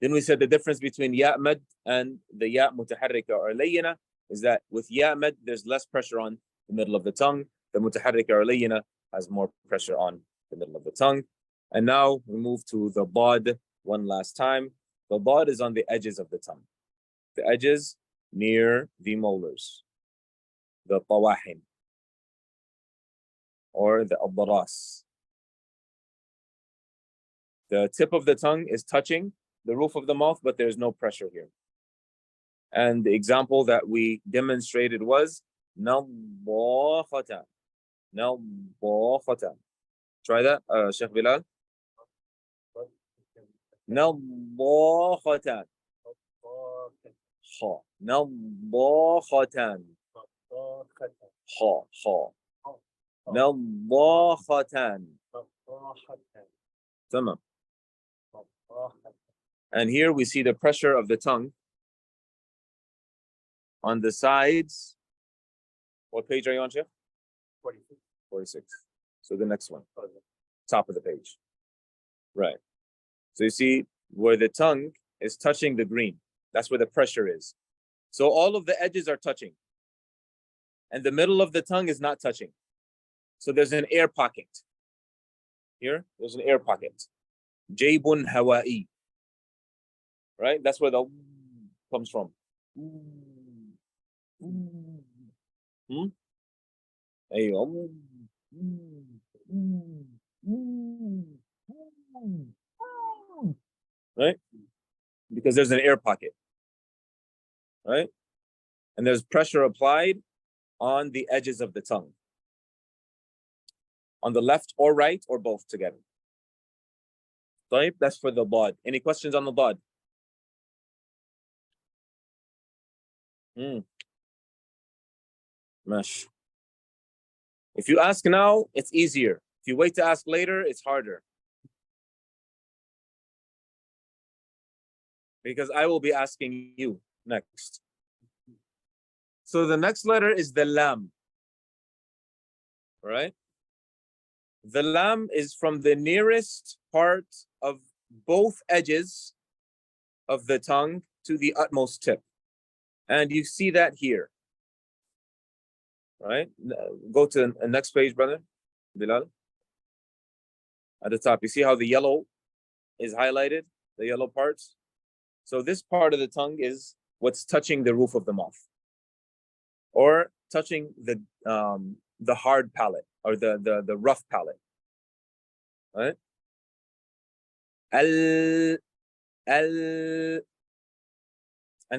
Then we said the difference between ya mad and the ya mutaharrika or layyina is that with ya mad, there's less pressure on the middle of the tongue. The mutaharrika or layyina has more pressure on the middle of the tongue. And now we move to the bod one last time. The bod is on the edges of the tongue. The edges near the molars, the tawahin, or the abdaras. The tip of the tongue is touching the roof of the mouth, but there's no pressure here. And the example that we demonstrated was nabbakhatan. Nabbakhatan. Try that, Sheikh Bilal. Nabbakhatan. Ha. Nabbakhatan. Ha. Ha. Nabbakhatan. Tamam. And here we see the pressure of the tongue on the sides. What page are you on, Sheikh? 46. 46. So the next one, top of the page. Right. So you see where the tongue is touching the green. That's where the pressure is. So all of the edges are touching. And the middle of the tongue is not touching. So there's an air pocket. Here, there's an air pocket. Jaybun Hawaii. Right? That's where the comes from. Right? Because there's an air pocket. Right? And there's pressure applied on the edges of the tongue. On the left or right or both together. That's for the bod. Any questions on the bod? Mash. If you ask now, it's easier. If you wait to ask later, it's harder. Because I will be asking you next. So the next letter is the lam. Right? The lam is from the nearest part of both edges of the tongue to the utmost tip. And you see that here. Right? Go to the next page, brother. Bilal. At the top, you see how the yellow is highlighted? The yellow parts? So this part of the tongue is what's touching the roof of the mouth. Or touching the hard palate or the rough palate. Right? And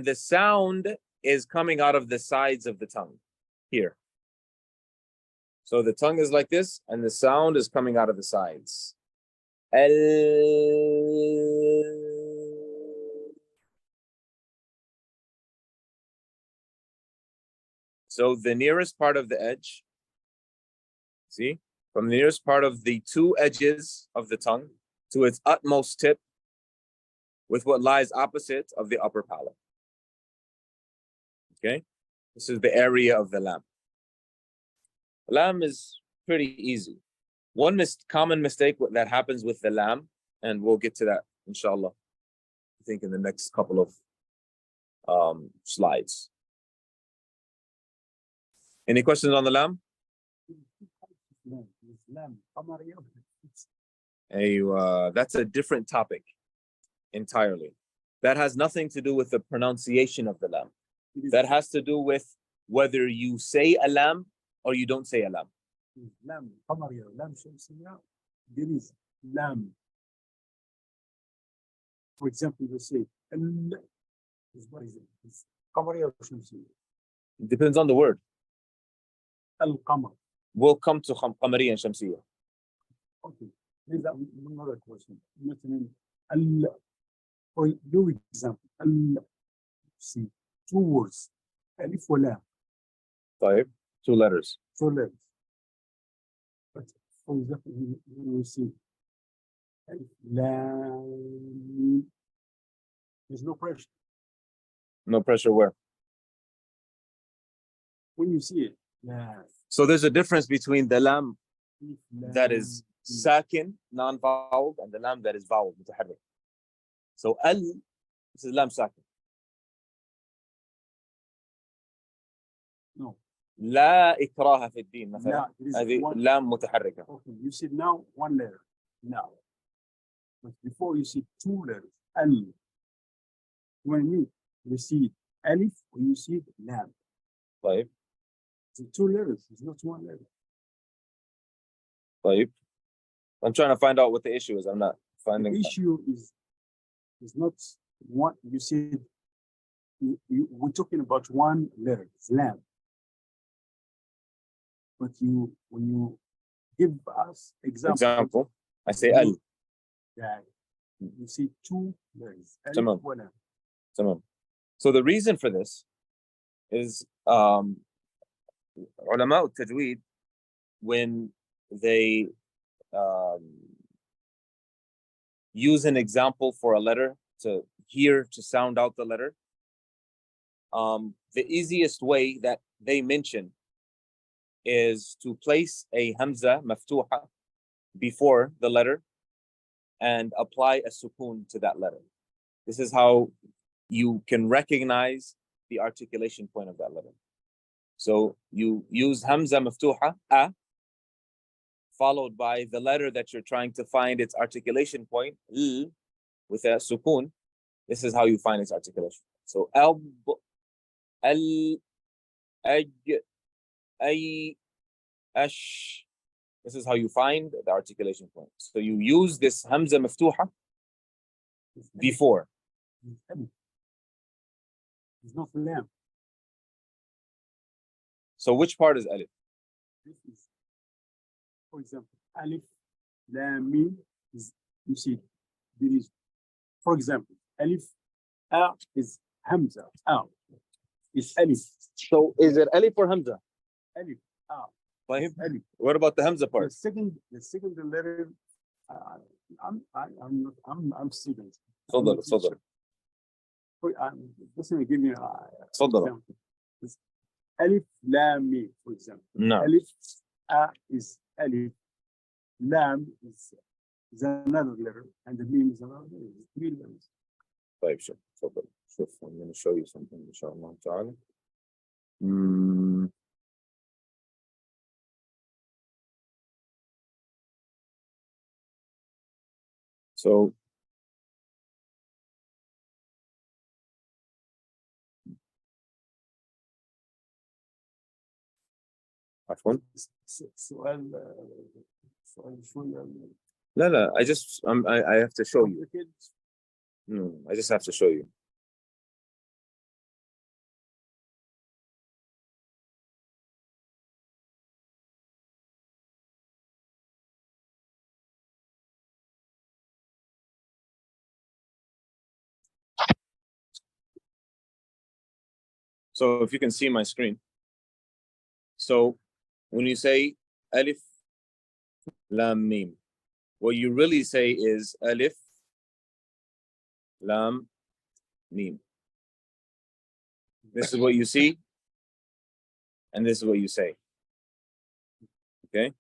the sound is coming out of the sides of the tongue here. So the tongue is like this, and the sound is coming out of the sides. So the nearest part of the edge, see, from the nearest part of the two edges of the tongue to its utmost tip, with what lies opposite of the upper palate. Okay, this is the area of the lam. Lam is pretty easy. One common mistake that happens with the lam, and we'll get to that, inshallah, I think in the next couple of slides. Any questions on the lam? That's a different topic entirely. That has nothing to do with the pronunciation of the lam. That has to do with whether you say a lam or you don't say a lam. there is lam. For example, you say what is it? It's qamariya or shamsiyya? It depends on the word. Al-qamar. We'll come to qamariya and shamsiyya. Okay. Here's another question. For your example, see, 2 words. Alif wa lam. 5, 2 letters. 2 letters. But for example, we see alif, lam. There's no pressure. No pressure where? When you see it, lam. So there's a difference between the lam Alif, that is sakin, non-vowel, and the lam that is vowel, mutaharrik. So al, this is lam sakin. No. لا إكراه في الدين مثلا. لا, هذه لام متحركة. Okay, you see now 1 letter. Now. But before you see 2 letters. Al. When you see alif or you see lam. طيب. It's 2 letters. It's not 1 letter. طيب. I'm trying to find out what the issue is. I'm not finding. The issue is not what you said. We're talking about 1 letter, it's lam. But when you give us example, I say al. Yeah, you see 2 letters. Tamam. Alif, lam. Tamam. So the reason for this is ulama al-tajweed, when they use an example for a letter to sound out the letter, the easiest way that they mention is to place a hamza maftuha before the letter and apply a sukun to that letter. This is how you can recognize the articulation point of that letter. So you use hamza maftuha, a, followed by the letter that you're trying to find its articulation point, l, with a sukun. This is how you find its articulation. So al, aj, ay, ash. This is how you find the articulation point. So you use this hamza maftuha before. It's not lam. So which part is alif? This is, for example, alif, lam, mim is, you see, there is, for example, alif, a is hamza, a is alif. So is it alif or hamza? Alif, a. Alif. What about the hamza part? The second letter, I'm student. تفضل تفضل. Just to give you تفضل. Alif, lam, mim, for example. No. Alif, a is alif, lam is another letter, and the mim is another letter. 3 letters. طيب شوف تفضل. شوف, I'm going to show you something إن شاء الله تعالى. So عفوا. سؤال شوية. لا I have to show you. No, I just have to show you. So if you can see my screen. So when you say alif, lam, mim, what you really say is alif, lam, mim. This is what you see, and this is what you say. Okay?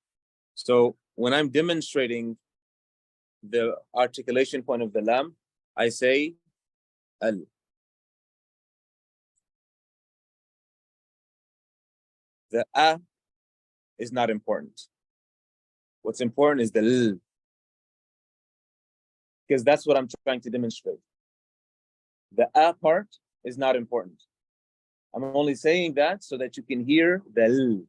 So when I'm demonstrating the articulation point of the lam, I say al. The a is not important. What's important is the l, because that's what I'm trying to demonstrate. The a part is not important. I'm only saying that so that you can hear the l.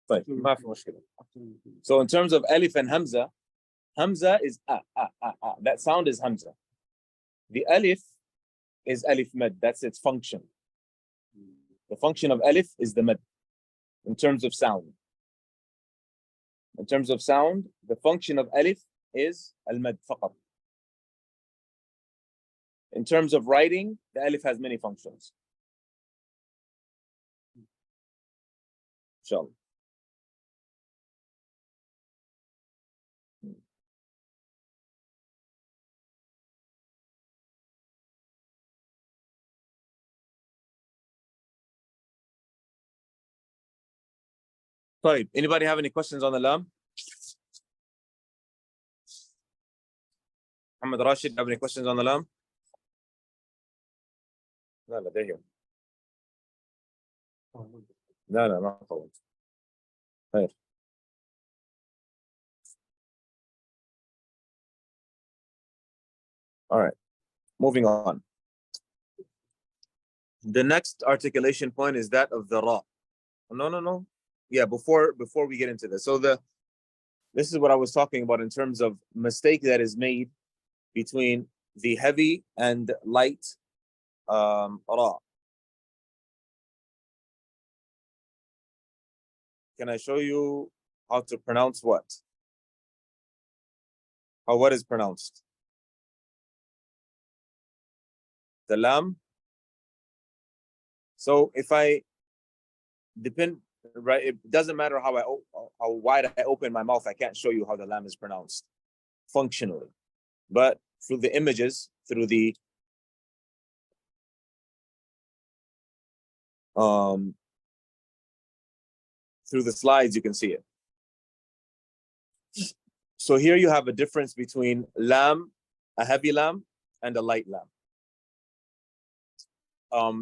طيب ما في مشكلة. So in terms of alif and hamza, hamza is that sound is hamza. The alif is alif mad. That's its function. The function of alif is the mad in terms of sound. In terms of sound, the function of alif is al-mad faqat. In terms of writing, the alif has many functions. Inshallah. طيب, anybody have any questions on the lam? Muhammad Rashid, have any questions on the lam? لا لديهم. لا ما طولت. خير. All right, moving on. The next articulation point is that of the ra. No. Yeah, before we get into this. So this is what I was talking about in terms of mistake that is made between the heavy and light ra. Can I show you how to pronounce what? How what is pronounced? The lam. So if I depend, right, it doesn't matter how wide I open my mouth, I can't show you how the lam is pronounced functionally. But through the images, through the slides, you can see it. So here you have a difference between lam, a heavy lam, and a light lam.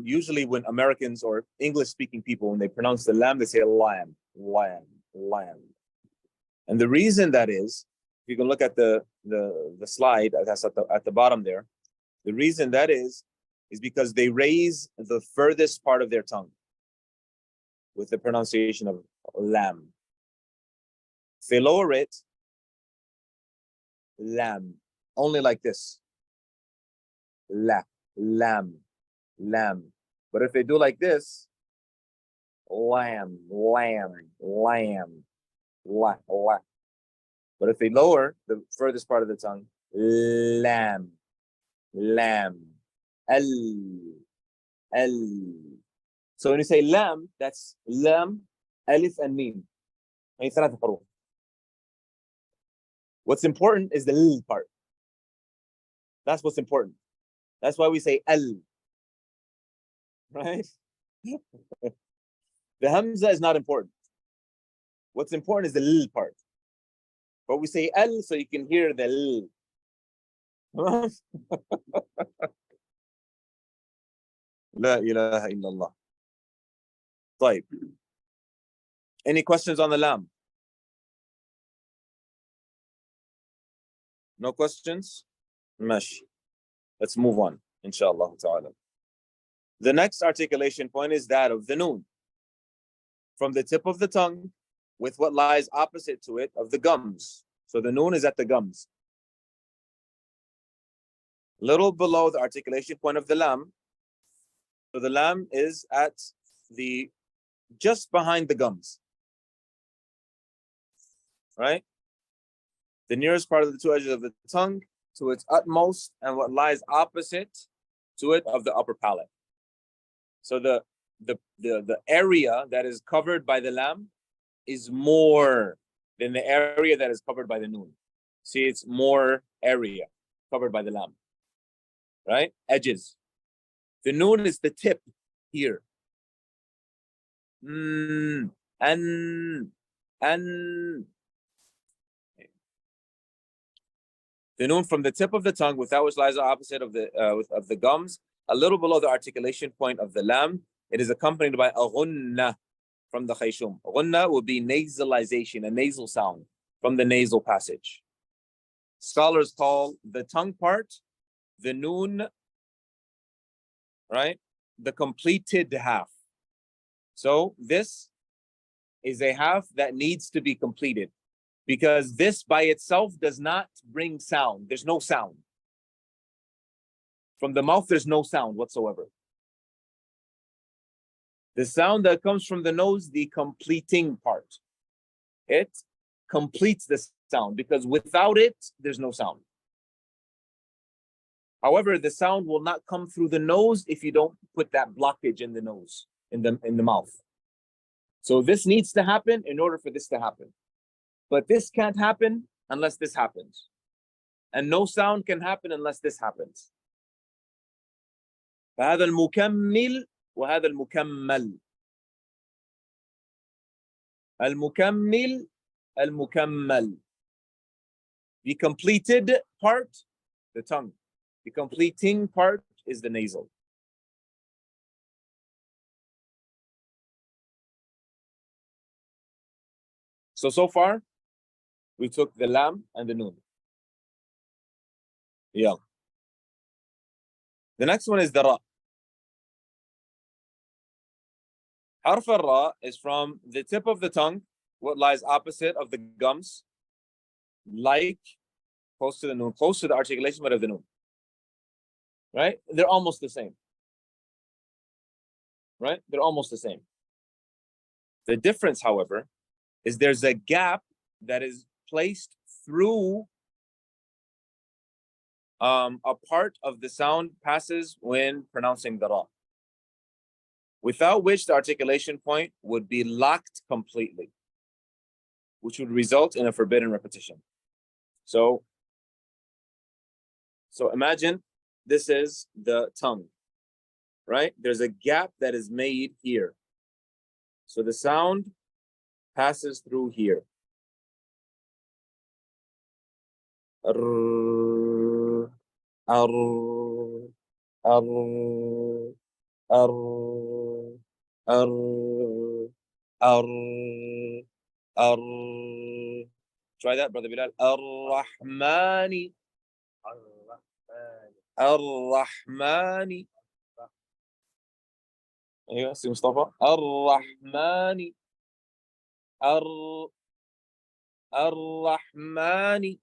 Usually when Americans or English-speaking people, when they pronounce the lam, they say lamb. And the reason that is, if you can look at the slide that's at the bottom there, the reason that is because they raise the furthest part of their tongue with the pronunciation of lam. If they lower it, lam, only like this. Lam. But if they do like this, lamb. But if they lower the furthest part of the tongue, lam. Al. So when you say lam, that's lam, alif, and mim. What's important is the l part. That's what's important. That's why we say al. Right? The hamza is not important. What's important is the l part. But we say al so you can hear the l. La ilaha illallah. طيب. Any questions on the lam? No questions? Mash. Let's move on, inshallah ta'ala. The next articulation point is that of the noon. From the tip of the tongue with what lies opposite to it of the gums. So the noon is at the gums. Little below the articulation point of the lam. So the lam is at just behind the gums. Right? The nearest part of the two edges of the tongue to its utmost and what lies opposite to it of the upper palate. So the area that is covered by the lam is more than the area that is covered by the noon. See, it's more area covered by the lam. Right? Edges. The noon is the tip here. The noon from the tip of the tongue with that which lies opposite of the gums, a little below the articulation point of the lam, it is accompanied by a ghunna from the khayshum. Ghunna would be nasalization, a nasal sound from the nasal passage. Scholars call the tongue part, the noon, right, the completed half. So this is a half that needs to be completed, because this by itself does not bring sound. There's no sound. From the mouth, there's no sound whatsoever. The sound that comes from the nose, the completing part. It completes the sound, because without it, there's no sound. However, the sound will not come through the nose if you don't put that blockage in the nose, in the mouth. So this needs to happen in order for this to happen. But this can't happen unless this happens. And no sound can happen unless this happens. فهذا المكمل وهذا المكمل. المكمل المكمل. The completed part, the tongue. The completing part is the nasal. So far, we took the lam and the noon. Yeah. The next one is the ra. Harf al-ra is from the tip of the tongue, what lies opposite of the gums, like close to the noon, close to the articulation, but of the noon. Right? They're almost the same. Right? They're almost the same. The difference, however, is there's a gap that is placed through a part of the sound passes when pronouncing the ra, without which the articulation point would be locked completely, which would result in a forbidden repetition. So imagine this is the tongue, right? There's a gap that is made here. So the sound passes through here. Try that, brother Bilal. Ar-Rahmani. Ar-Rahmani. ايوه سي مصطفى. الرحمن. الرحمن.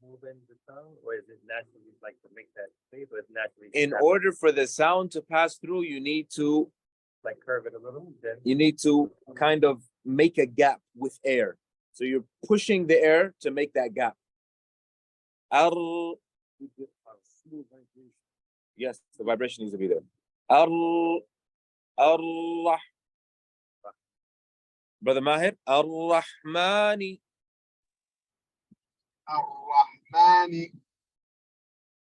Moving the tongue, or is it naturally like to make that shape, or is it naturally? In order for the sound to pass through, you need to like curve it a little. Then you need to kind of make a gap with air. So you're pushing the air to make that gap. Yes, the vibration needs to be there. Brother Mahir. Ar-Rahmani. Ar-Rahmani.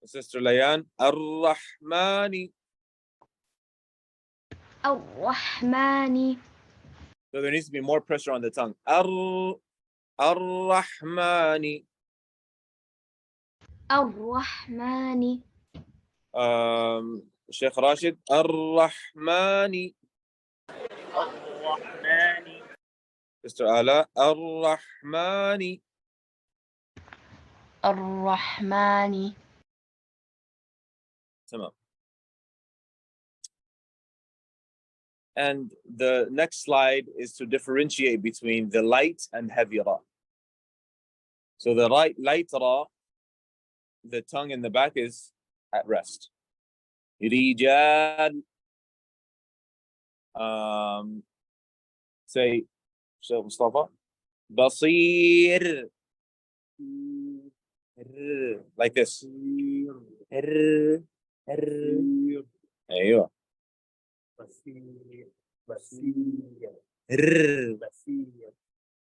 Sister Layan. Ar-Rahmani. Ar-Rahmani. So there needs to be more pressure on the tongue. Ar-Rahmani. Ar-Rahmani. Sheikh Rashid. Ar-Rahmani. Ar-Rahmani. Sister Ala. Ar-Rahmani. Ar-Rahmani. Tamam. And the next slide is to differentiate between the light and heavy ra. So the light ra, the tongue in the back is at rest. Rijal. Say, Sheikh Mustafa. Basir. Like this. أيوة.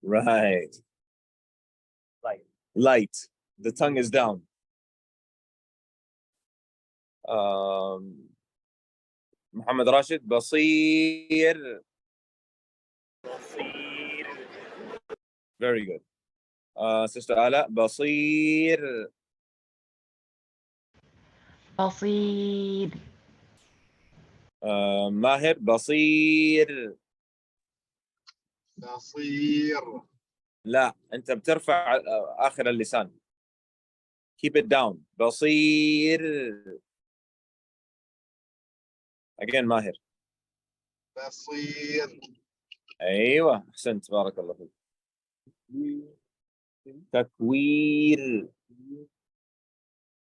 Right. Light. The tongue is down. Muhammad Rashid. Basir. Very good. Sister Ala. Basir. Basir. ماهر. بصير. بصير. لا أنت بترفع آخر اللسان. Keep it down. بصير. Again ماهر. بصير. ايوه احسنت بارك الله فيك. تكوير.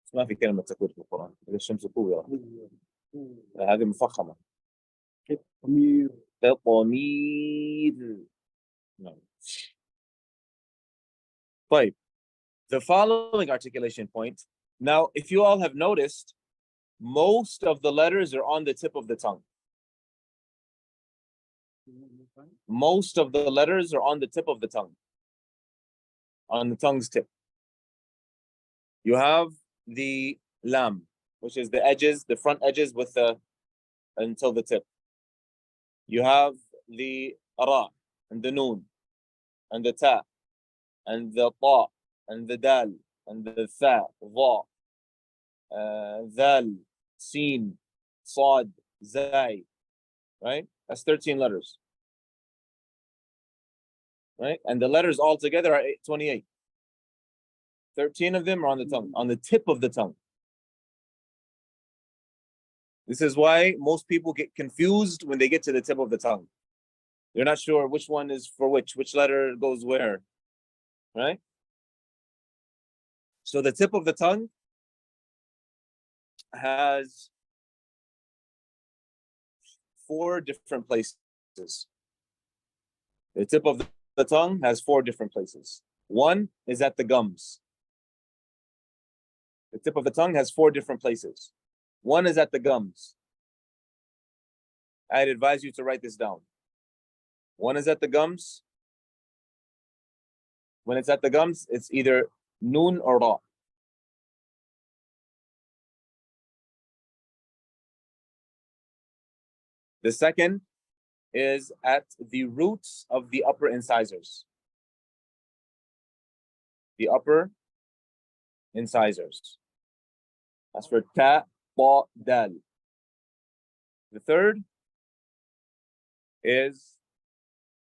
بس ما في كلمة تكوير في القرآن. إذا الشمس كورت هذه مفخمة. قطمير. تطمير. نعم. طيب. The following articulation point. Now, if you all have noticed, most of the letters are on the tip of the tongue. Most of the letters are on the tip of the tongue. On the tongue's tip. You have the lam, which is the edges, the front edges with the until the tip. You have the ra and the noon and the ta and the ta and the dal and the tha, dha, dhal, sin, sad, zai. Right? That's 13 letters. Right? And the letters all together are 28. 13 of them are on the tongue, on the tip of the tongue. This is why most people get confused when they get to the tip of the tongue. They're not sure which one is for which letter goes where, right? So the tip of the tongue has 4 different places. The tip of the tongue has 4 different places. One is at the gums. The tip of the tongue has 4 different places. One is at the gums. I'd advise you to write this down. One is at the gums. When it's at the gums, it's either noon or ra. The second is at the roots of the upper incisors. The upper incisors. That's for ta, ba, dal. The third is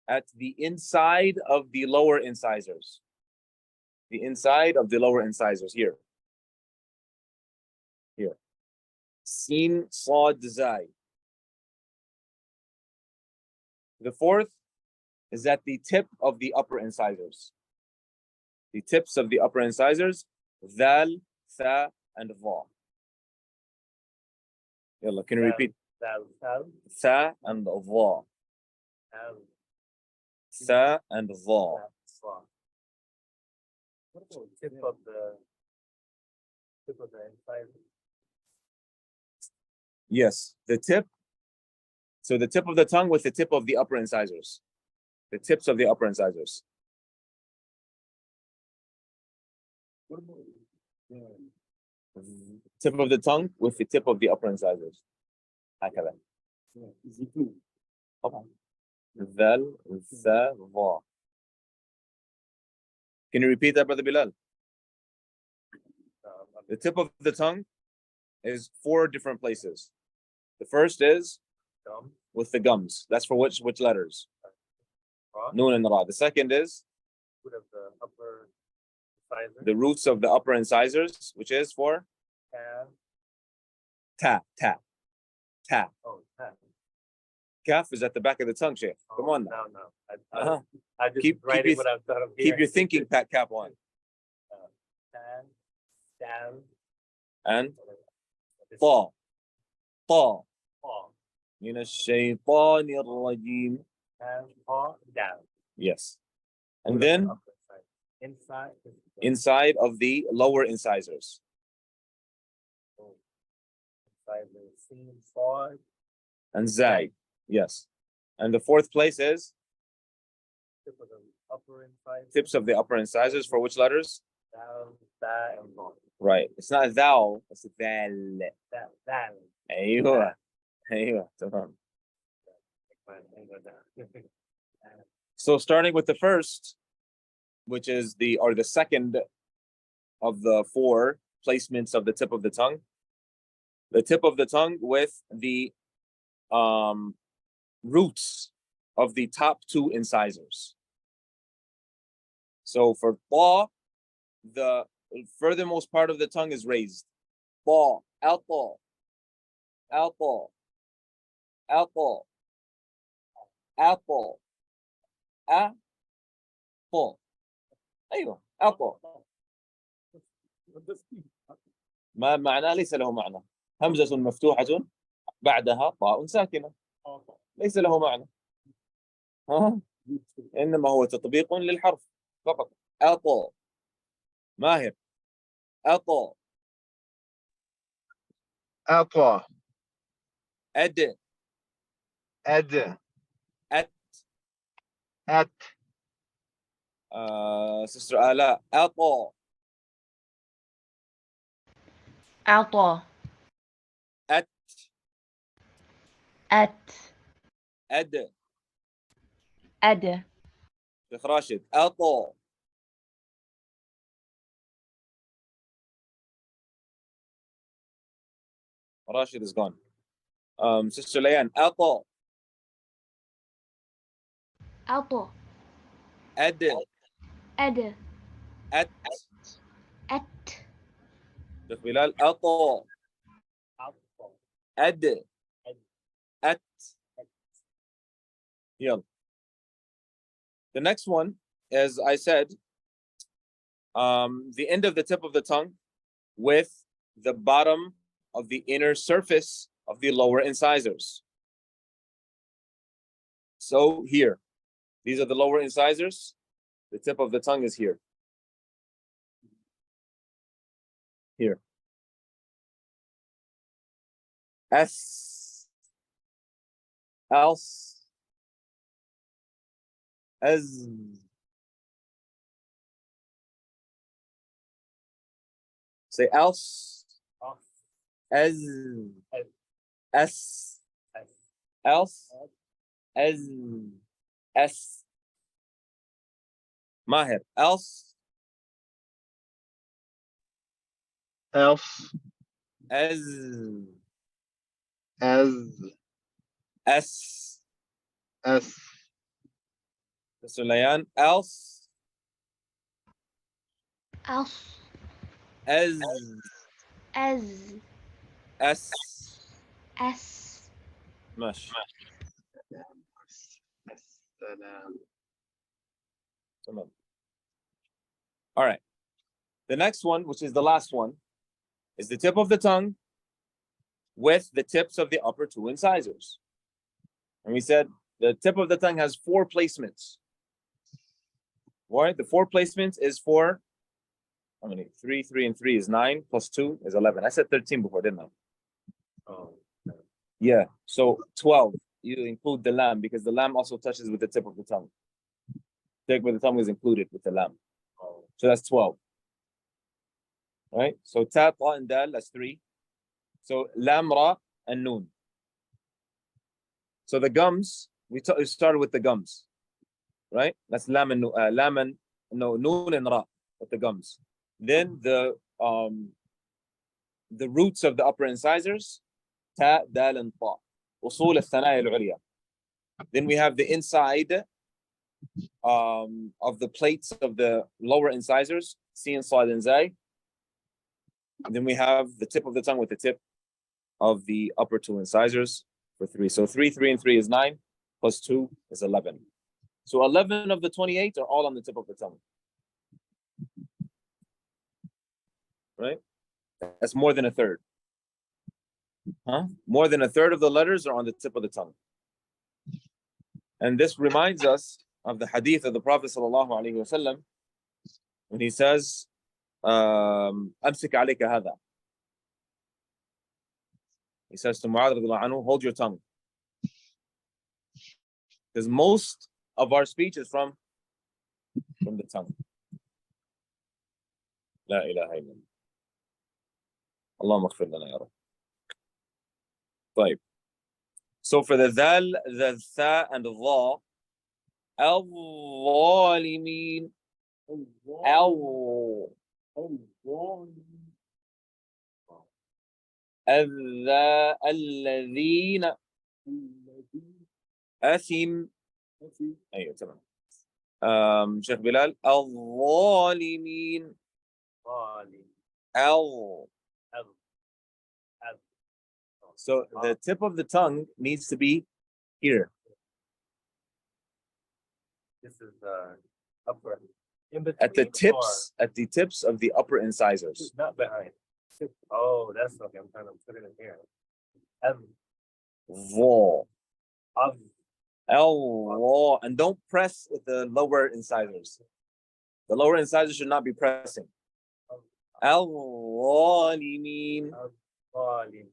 at the inside of the lower incisors. The inside of the lower incisors, here. Here. Sin, sad, zai. The fourth is at the tip of the upper incisors. The tips of the upper incisors, dhal, tha, and va. Yalla, can you repeat? Tha and va. Tha and va. What about tip of the incisor? Yes, the tip. So the tip of the tongue with the tip of the upper incisors. The tips of the upper incisors. What about Tip of the tongue with the tip of the upper incisors. هكذا. طبعا. ذل, ذا, va. Can you repeat that, Brother Bilal? The tip of the tongue is 4 different places. The first is with the gums. That's for which letters? Noon and ra. The second is root of the upper incisor? the roots of the upper incisors, which is for ta. Oh, ta. Kaf is at the back of the tongue, Sheikh. Come on now. No. I just Keep write it your- what I've thought of Keep your thinking cap on. Tan, dal, And ta. Ta. paw. من الشيطان الرجيم. Tan, paw, down. Yes. And then inside inside of the lower incisors. inside the seam side. And zai. Yes. And the fourth place is Tip of the upper incisor. tips of the upper incisors for which letters? Down, that, and ball. Right. It's not thou, it's thal. That. أيوة. أيوة. تمام. So starting with the first, which is the second of the 4 placements of the tip of the tongue. The tip of the tongue with the roots of the top 2 incisors. So for ba, the furthermost part of the tongue is raised. Ba, out ba, out ba, out ba. apple. apple. أيوه apple. ما معناه ليس له معنى. همزة مفتوحة بعدها طاء ساكنة ليس له معنى. ها؟ إنما هو تطبيق للحرف فقط. apple. ماهر. apple. أطى أد. أد أت. أت سستر آلاء. أطى. أعطى. أت. أت. أد. أد. شيخ راشد. أطى. راشد is gone. Sister Layan. أطى. أعطى. أد. أد. أت. أت. شيخ بلال. أطى. أد. أت. يلا. The next one, as I said, the end of the tip of the tongue with the bottom of the inner surface of the lower incisors. So here, these are the lower incisors. The tip of the tongue is here. Here. S. Else. As. Say else. As. S. Else. As. S. Maher. Else. else As. as S. as Mr. Layan. Else. Else. As. As. S. S. ماشي. السلام. تمام. All right. The next one, which is the last one, is the tip of the tongue with the tips of the upper two incisors. And we said the tip of the tongue has 4 placements. Right? The 4 placements is for how many? 3, 3, and 3 is 9, plus 2 is 11. I said 13 before, didn't I? Oh. Yeah. So 12. You include the lamb because the lamb also touches with the tip of the tongue. Tip of the tongue is included with the lamb. So that's 12. Right? So ta, ta, and dal, that's 3. So lam, ra, and noon. So the gums, we started with the gums. Right? That's lam and noon and ra with the gums. Then the roots of the upper incisors, ta, dal, and ta. Usul al-thanaya al-ulya. Then we have the inside of the plates of the lower incisors, sin, sad, and zay. And then we have the tip of the tongue with the tip of the upper two incisors for 3. So 3, 3, and 3 is 9, plus 2 is 11. So 11 of the 28 are all on the tip of the tongue. Right? That's more than a third. Huh? More than a third of the letters are on the tip of the tongue. And this reminds us of the hadith of the Prophet ﷺ when he says, أمسك عليك هذا. He says to Mu'adh radiallahu anhu, hold your tongue. Because most of our speech is from the tongue. La ilaha illallah. Allahumma ighfir lana ya Rabb. طيب. So for the dhal, the tha, and the dha, al-zalimin, الذين أثم. أيوة تمام. شيخ بلال. الظالمين. So the tip of the tongue needs to be here. This is upper. In At the between tips of the upper incisors. not behind. Oh, that's okay. I'm trying to put it in here. Vo. Of Allah. And don't press the lower incisors. The lower incisors should not be pressing. الظالمين volume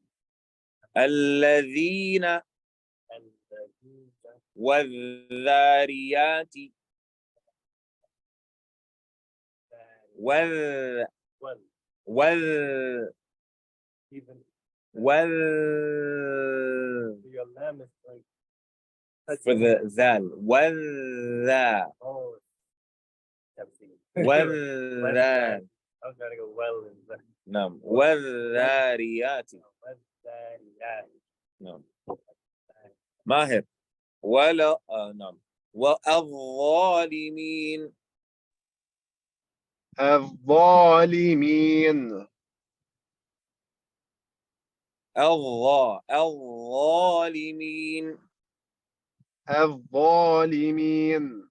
الذين and والذاريات well, even your lamb is like for the ذال والذا oh, tempting. والذا I'm trying to go well in the نعم والذاريات نعم ماهر ولا نعم والظالمين الظالمين الظالمين الظالمين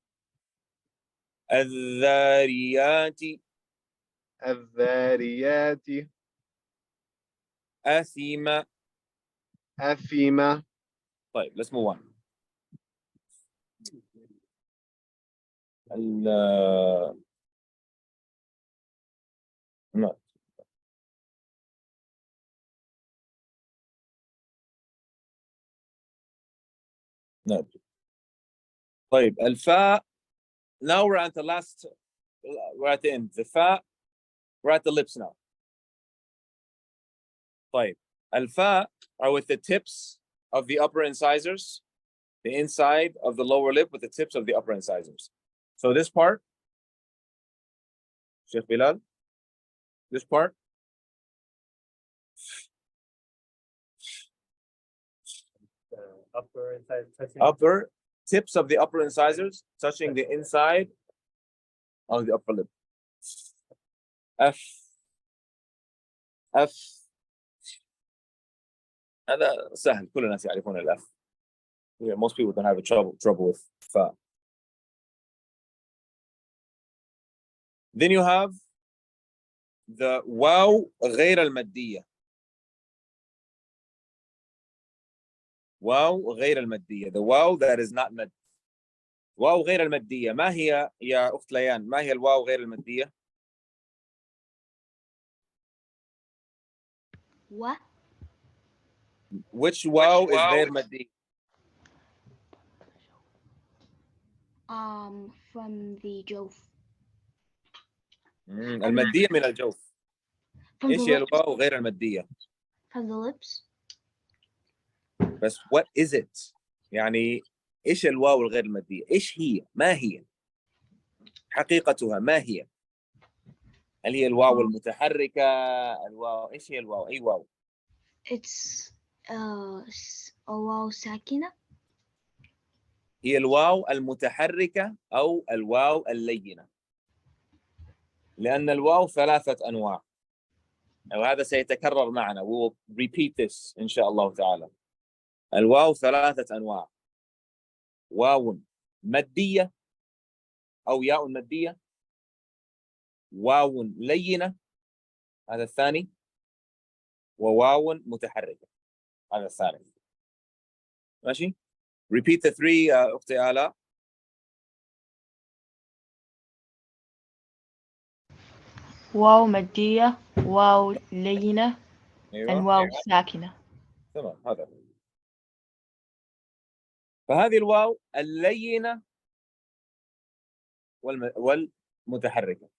الذاريات الذاريات أثم. أثمة. طيب let's move on. no. No. طيب الفاء. Now we're at the last. We're at the end. The fa. We're at the lips now. طيب الفاء are with the tips of the upper incisors, the inside of the lower lip with the tips of the upper incisors. So this part, Sheikh Bilal, this part, upper inside touching upper tips of the upper incisors touching the inside of the upper lip. F. F. هذا سهل كل الناس يعرفون الأف. Most people don't have trouble with fa. Then you have the واو غير المادية. واو غير المادية. The واو that is not mad. واو غير المادية. ما هي يا أخت ليان؟ ما هي الواو غير المادية؟ What? Which واو is غير مادية؟ From the جوف. المادية من الجوف. From إيش the هي lips. الواو غير المادية؟ From the lips. بس what is it؟ يعني إيش الواو الغير المادية؟ إيش هي؟ ما هي؟ حقيقتها ما هي؟ هل هي الواو المتحركة؟ الواو إيش هي الواو؟ أي واو؟ It's واو ساكنة. هي الواو المتحركة أو الواو اللينة. لأن الواو ثلاثة أنواع. وهذا سيتكرر معنا. We will repeat this إن شاء الله تعالى. الواو ثلاثة أنواع. واو مادية أو ياء مادية. واو لينة هذا الثاني. وواو متحركة هذا الثالث. ماشي؟ Repeat the three أختي آلاء. واو مادية، واو لينة، أيوة. and واو ساكنة. تمام هذا. فهذه الواو اللينة والمتحركة.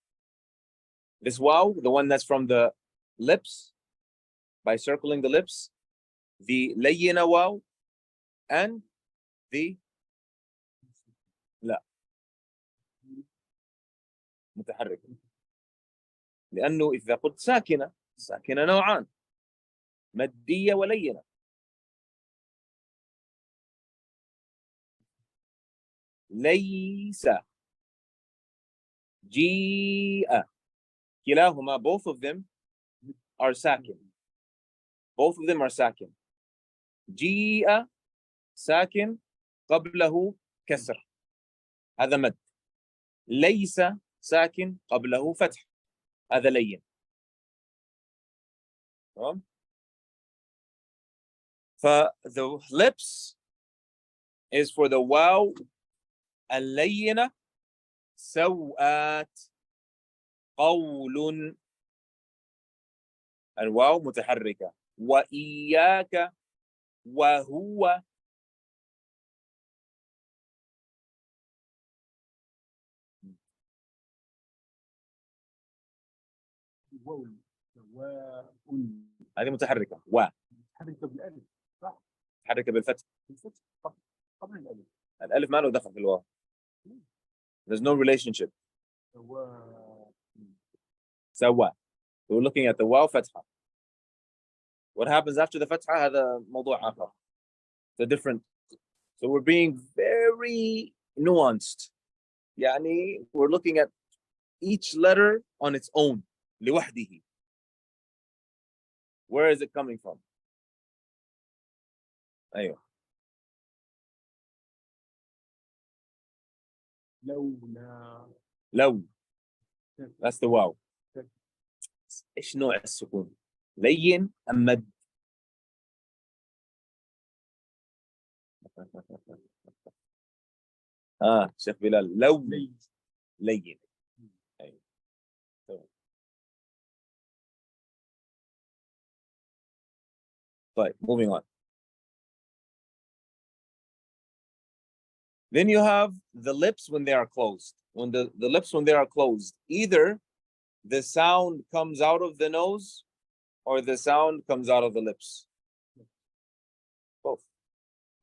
This واو, the one that's from the lips, by circling the lips, the لينة واو and the لا متحركة. لأنه إذا قلت ساكنة، ساكنة نوعان، مادية ولينة. ليس، جيء، كلاهما both of them are ساكن. Both of them are ساكن. جيء ساكن قبله كسر. هذا مد. ليس ساكن قبله فتح، هذا لين. تمام؟ the lips is for the واو اللينة. سوآت قول، الواو متحركة. وإياك وهو. واو واء هذه متحركة. و حركة بالألف صح؟ متحركة بالفتح. بالفتح قبل الألف. الألف ما له دخل في الواو. There's no relationship. سوا. We're looking at the واو فتحة. What happens after the فتحة هذا موضوع آخر. It's a different. So we're being very nuanced. يعني we're looking at each letter on its own. لوحده. Where is it coming from? أيوه. لو. That's the واو. إيش نوع السكون؟ لين أم مد؟ شيخ بلال لو لين. أيوه. طيب moving on. Then you have the lips when they are closed. When the lips when they are closed, either the sound comes out of the nose or the sound comes out of the lips. Both.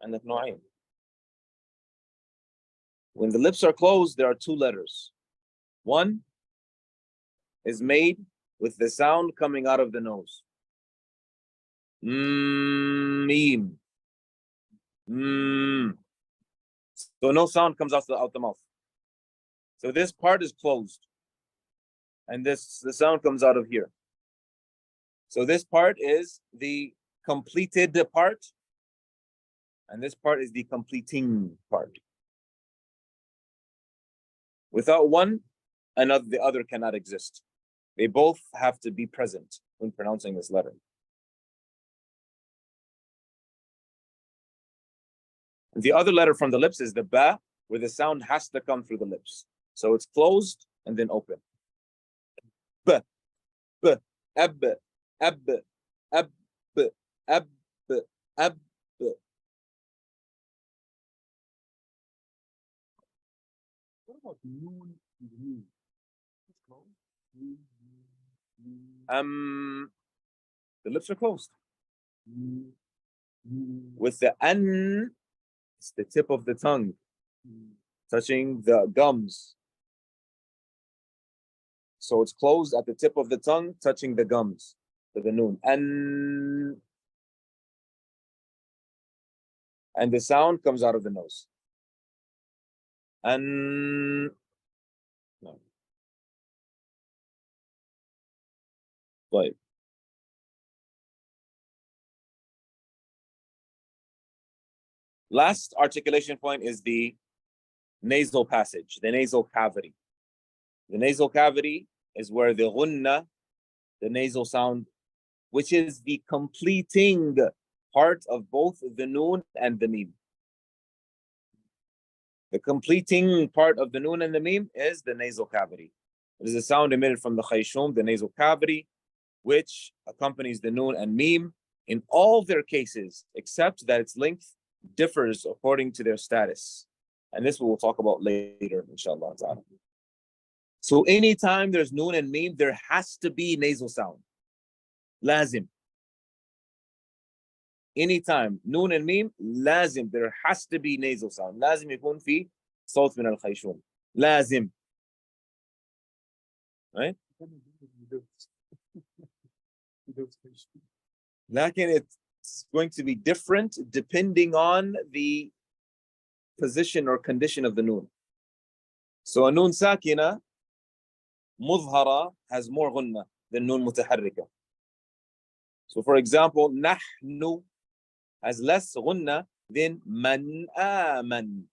عندك نوعين. When the lips are closed, there are two letters. One is made with the sound coming out of the nose. Mim. So no sound comes out the mouth. So this part is closed. And the sound comes out of here. So this part is the completed part. And this part is the completing part. Without one, the other cannot exist. They both have to be present when pronouncing this letter. The other letter from the lips is the ba, where the sound has to come through the lips. So it's closed and then open. B, b, ab, ab, ab, ab, ab. What about noon and meme? It's closed. The lips are closed. With the an, it's the tip of the tongue touching the gums. So it's closed at the tip of the tongue, touching the gums. So the noon. And the sound comes out of the nose. No. Right. Last articulation point is the nasal passage, the nasal cavity. The nasal cavity is where the ghunna, the nasal sound, which is the completing part of both the noon and the meme. The completing part of the noon and the meme is the nasal cavity. It is a sound emitted from the khayshum, the nasal cavity, which accompanies the noon and meme in all their cases, except that its length differs according to their status. And this we will talk about later, inshallah. So anytime there's noon and meme, there has to be nasal sound. Lazim. Anytime noon and meme, lazim, there has to be nasal sound. لازم يكون في صوت من الخيشوم. لازم. Right? لكن it's going to be different depending on the position or condition of the noon. So a noon sakina مظهرة has more غنة than noon متحركة. So for example, نحن has less غنة than من آمن.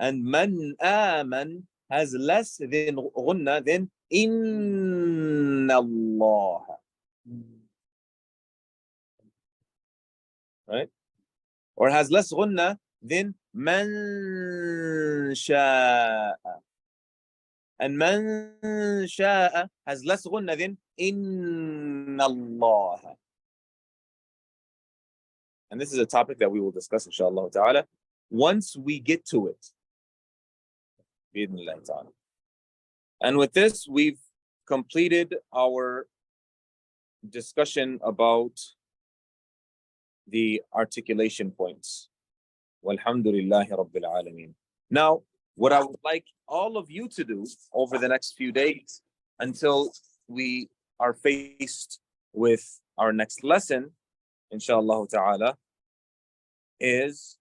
And man aman has less than غنة than inna Allah. Right? Or has less غنة than man sha'a. And man sha'a has less غنة than inna Allah. And this is a topic that we will discuss, inshallah ta'ala, once we get to it. And with this, we've completed our discussion about the articulation points. Walhamdulillahi Rabbil Alameen. Now, what I would like all of you to do over the next few days until we are faced with our next lesson, inshallah ta'ala, is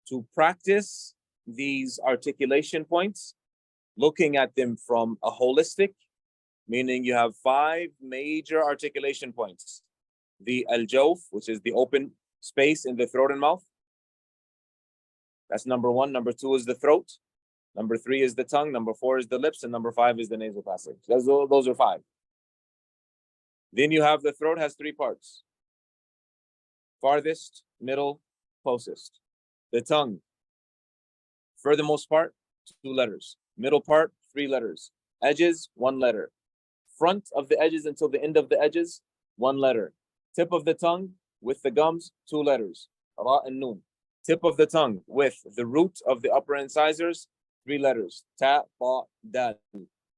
to practice these articulation points, looking at them from a holistic, meaning you have 5 major articulation points. The al-jawf, which is the open space in the throat and mouth. That's number 1. Number 2 is the throat. Number 3 is the tongue. Number 4 is the lips. And number 5 is the nasal passage. Those are 5. Then you have the throat has 3 parts. Farthest, middle, closest. The tongue, furthermost part, 2 letters. Middle part, 3 letters. Edges, 1 letter. Front of the edges until the end of the edges, 1 letter. Tip of the tongue with the gums, 2 letters. Ra and Noon. Tip of the tongue with the root of the upper incisors, 3 letters. Ta, ba, dal.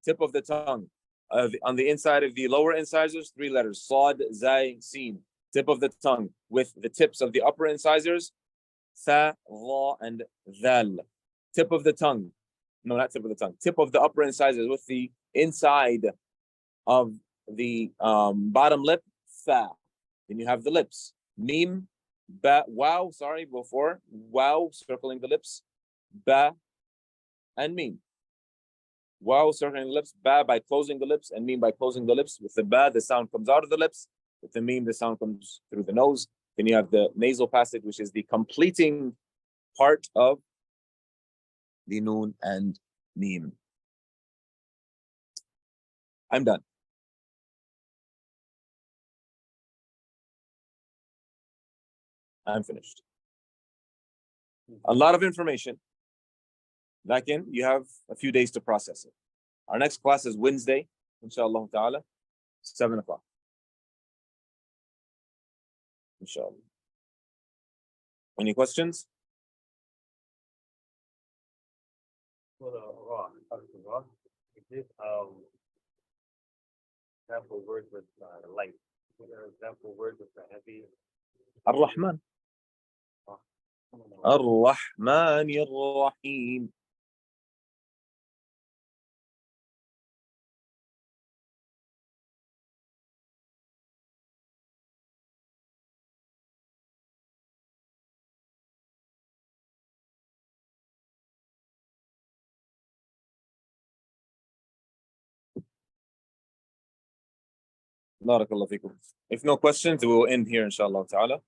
Tip of the tongue on the inside of the lower incisors, 3 letters. Sad, zay, sin. Tip of the tongue with the tips of the upper incisors, tha, ra, and dhal. Tip of the tongue. No, not tip of the tongue. Tip of the upper incisors with the inside of the bottom lip, fa. Then you have the lips. Mim, ba, wow, sorry, before. Wow, circling the lips. Ba, and mim. Wow, circling the lips. Ba by closing the lips, and mim by closing the lips. With the ba, the sound comes out of the lips. With the mim, the sound comes through the nose. Then you have the nasal passage, which is the completing part of the noon and mim. I'm done. I'm finished. A lot of information. Lakin, you have a few days to process it. Our next class is Wednesday, inshallah ta'ala, 7 o'clock. Inshallah. Any questions? For the raw, is example words with light? Example words with the heavy. Ar-Rahman. Ar-Rahman Ar-Rahim. Barakallahu feekum. If no questions, we will end here, inshallah ta'ala.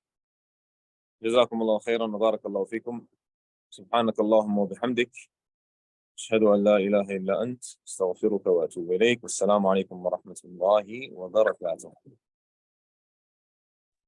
جزاكم الله خيرا وبارك الله فيكم. سبحانك اللهم وبحمدك. أشهد أن لا إله إلا أنت. استغفرك وأتوب إليك. والسلام عليكم ورحمة الله وبركاته.